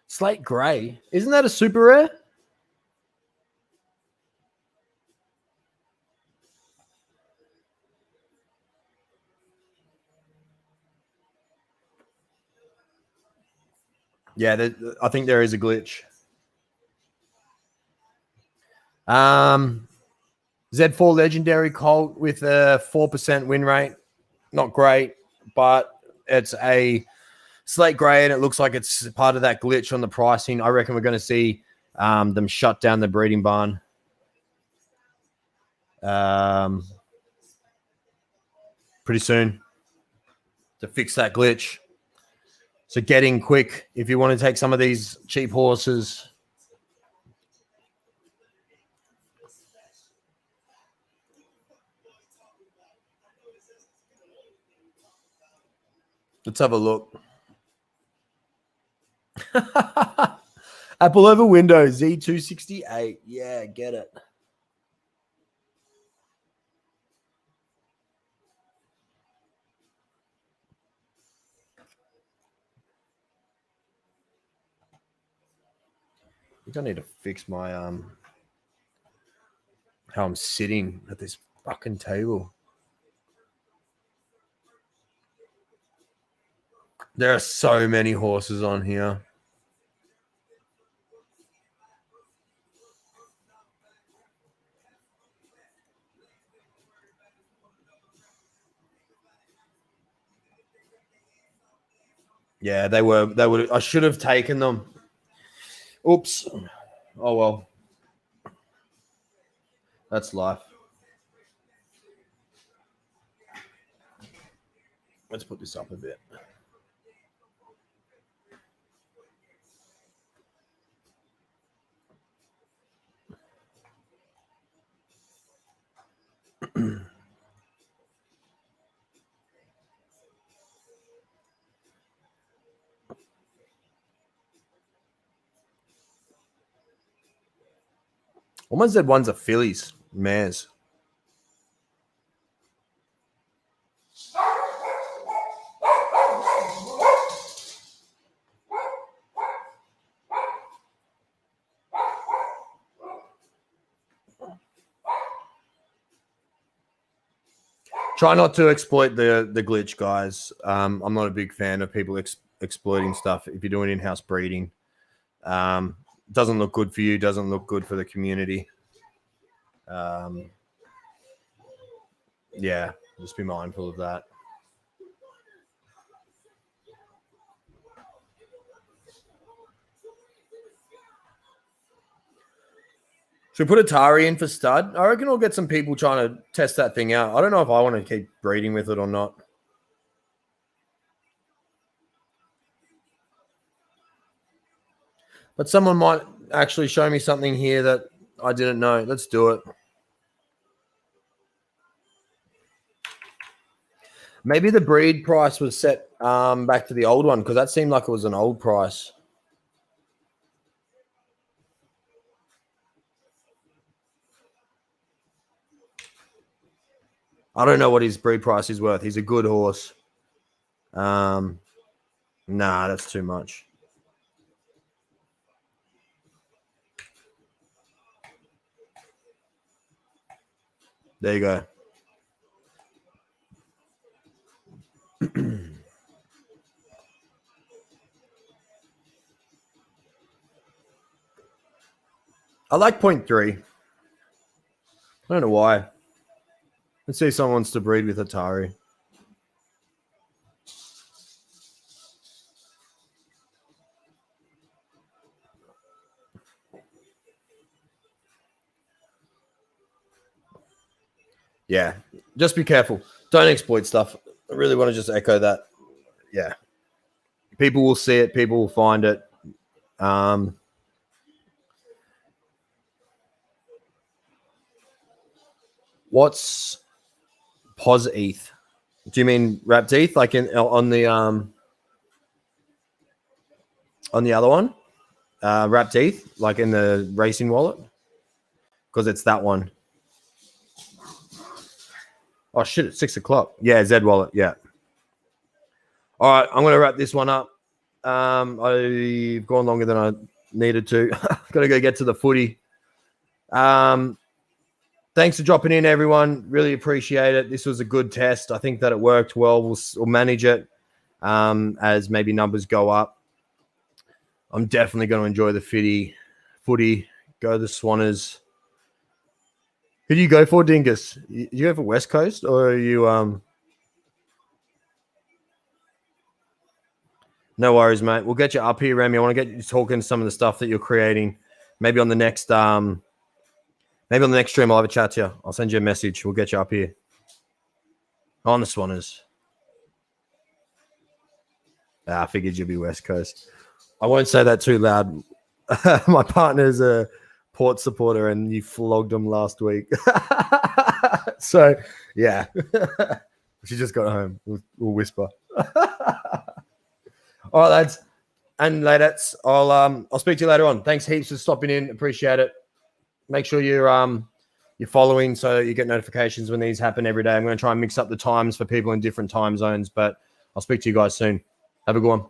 Slate Gray. Isn't that a super rare? Yeah, I think there is a glitch. Z4 Legendary Colt with a 4% win rate. Not great, but it's a slate gray, and it looks like it's part of that glitch on the pricing. I reckon we're going to see them shut down the breeding barn. Pretty soon to fix that glitch. So get in quick if you want to take some of these cheap horses. Let's have a look. Apple over Windows Z268. Yeah, get it. I think I need to fix my how I'm sitting at this fucking table. There are so many horses on here. Yeah, they were. I should have taken them. Oops. Oh well. That's life. Let's put this up a bit. Almost said ones are fillies, mares. Try not to exploit the glitch, guys. I'm not a big fan of people exploiting stuff. If you're doing in-house breeding, doesn't look good for you. Doesn't look good for the community. Yeah, just be mindful of that. Should we put Atari in for stud? I reckon we'll get some people trying to test that thing out. I don't know if I want to keep breeding with it or not. But someone might actually show me something here that I didn't know. Let's do it. Maybe the breed price was set back to the old one because that seemed like it was an old price. I don't know what his breed price is worth. He's a good horse. Nah, that's too much. There you go. I like 0.3. I don't know why. Let's see if someone wants to breed with Atari. Yeah, just be careful. Don't exploit stuff. I really want to just echo that. Yeah. People will see it. People will find it. What's pos ETH? Do you mean wrapped ETH like on the other one? Wrapped ETH like in the racing wallet? Because it's that one. Oh shit, it's 6 o'clock. Yeah, Z wallet, yeah. All right, I'm gonna wrap this one up. I've gone longer than I needed to. Gotta go get to the footy. Thanks for dropping in, everyone. Really appreciate it. This was a good test. I think that it worked well. We'll manage it as maybe numbers go up. I'm definitely going to enjoy the footy. Go the Swanners. Who do you go for, Dingus? You go for West Coast or are you No worries, mate. We'll get you up here, Remy. I want to get you talking some of the stuff that you're creating. Maybe on the next stream I'll have a chat to you. I'll send you a message. We'll get you up here. On the Swanners. I figured you'd be West Coast. I won't say that too loud. My partner's a Port supporter and you flogged him last week. So, yeah. She just got home. We'll whisper. All right, lads and ladettes. I'll speak to you later on. Thanks heaps for stopping in. Appreciate it. Make sure you're following so you get notifications when these happen every day. I'm going to try and mix up the times for people in different time zones, but I'll speak to you guys soon. Have a good one.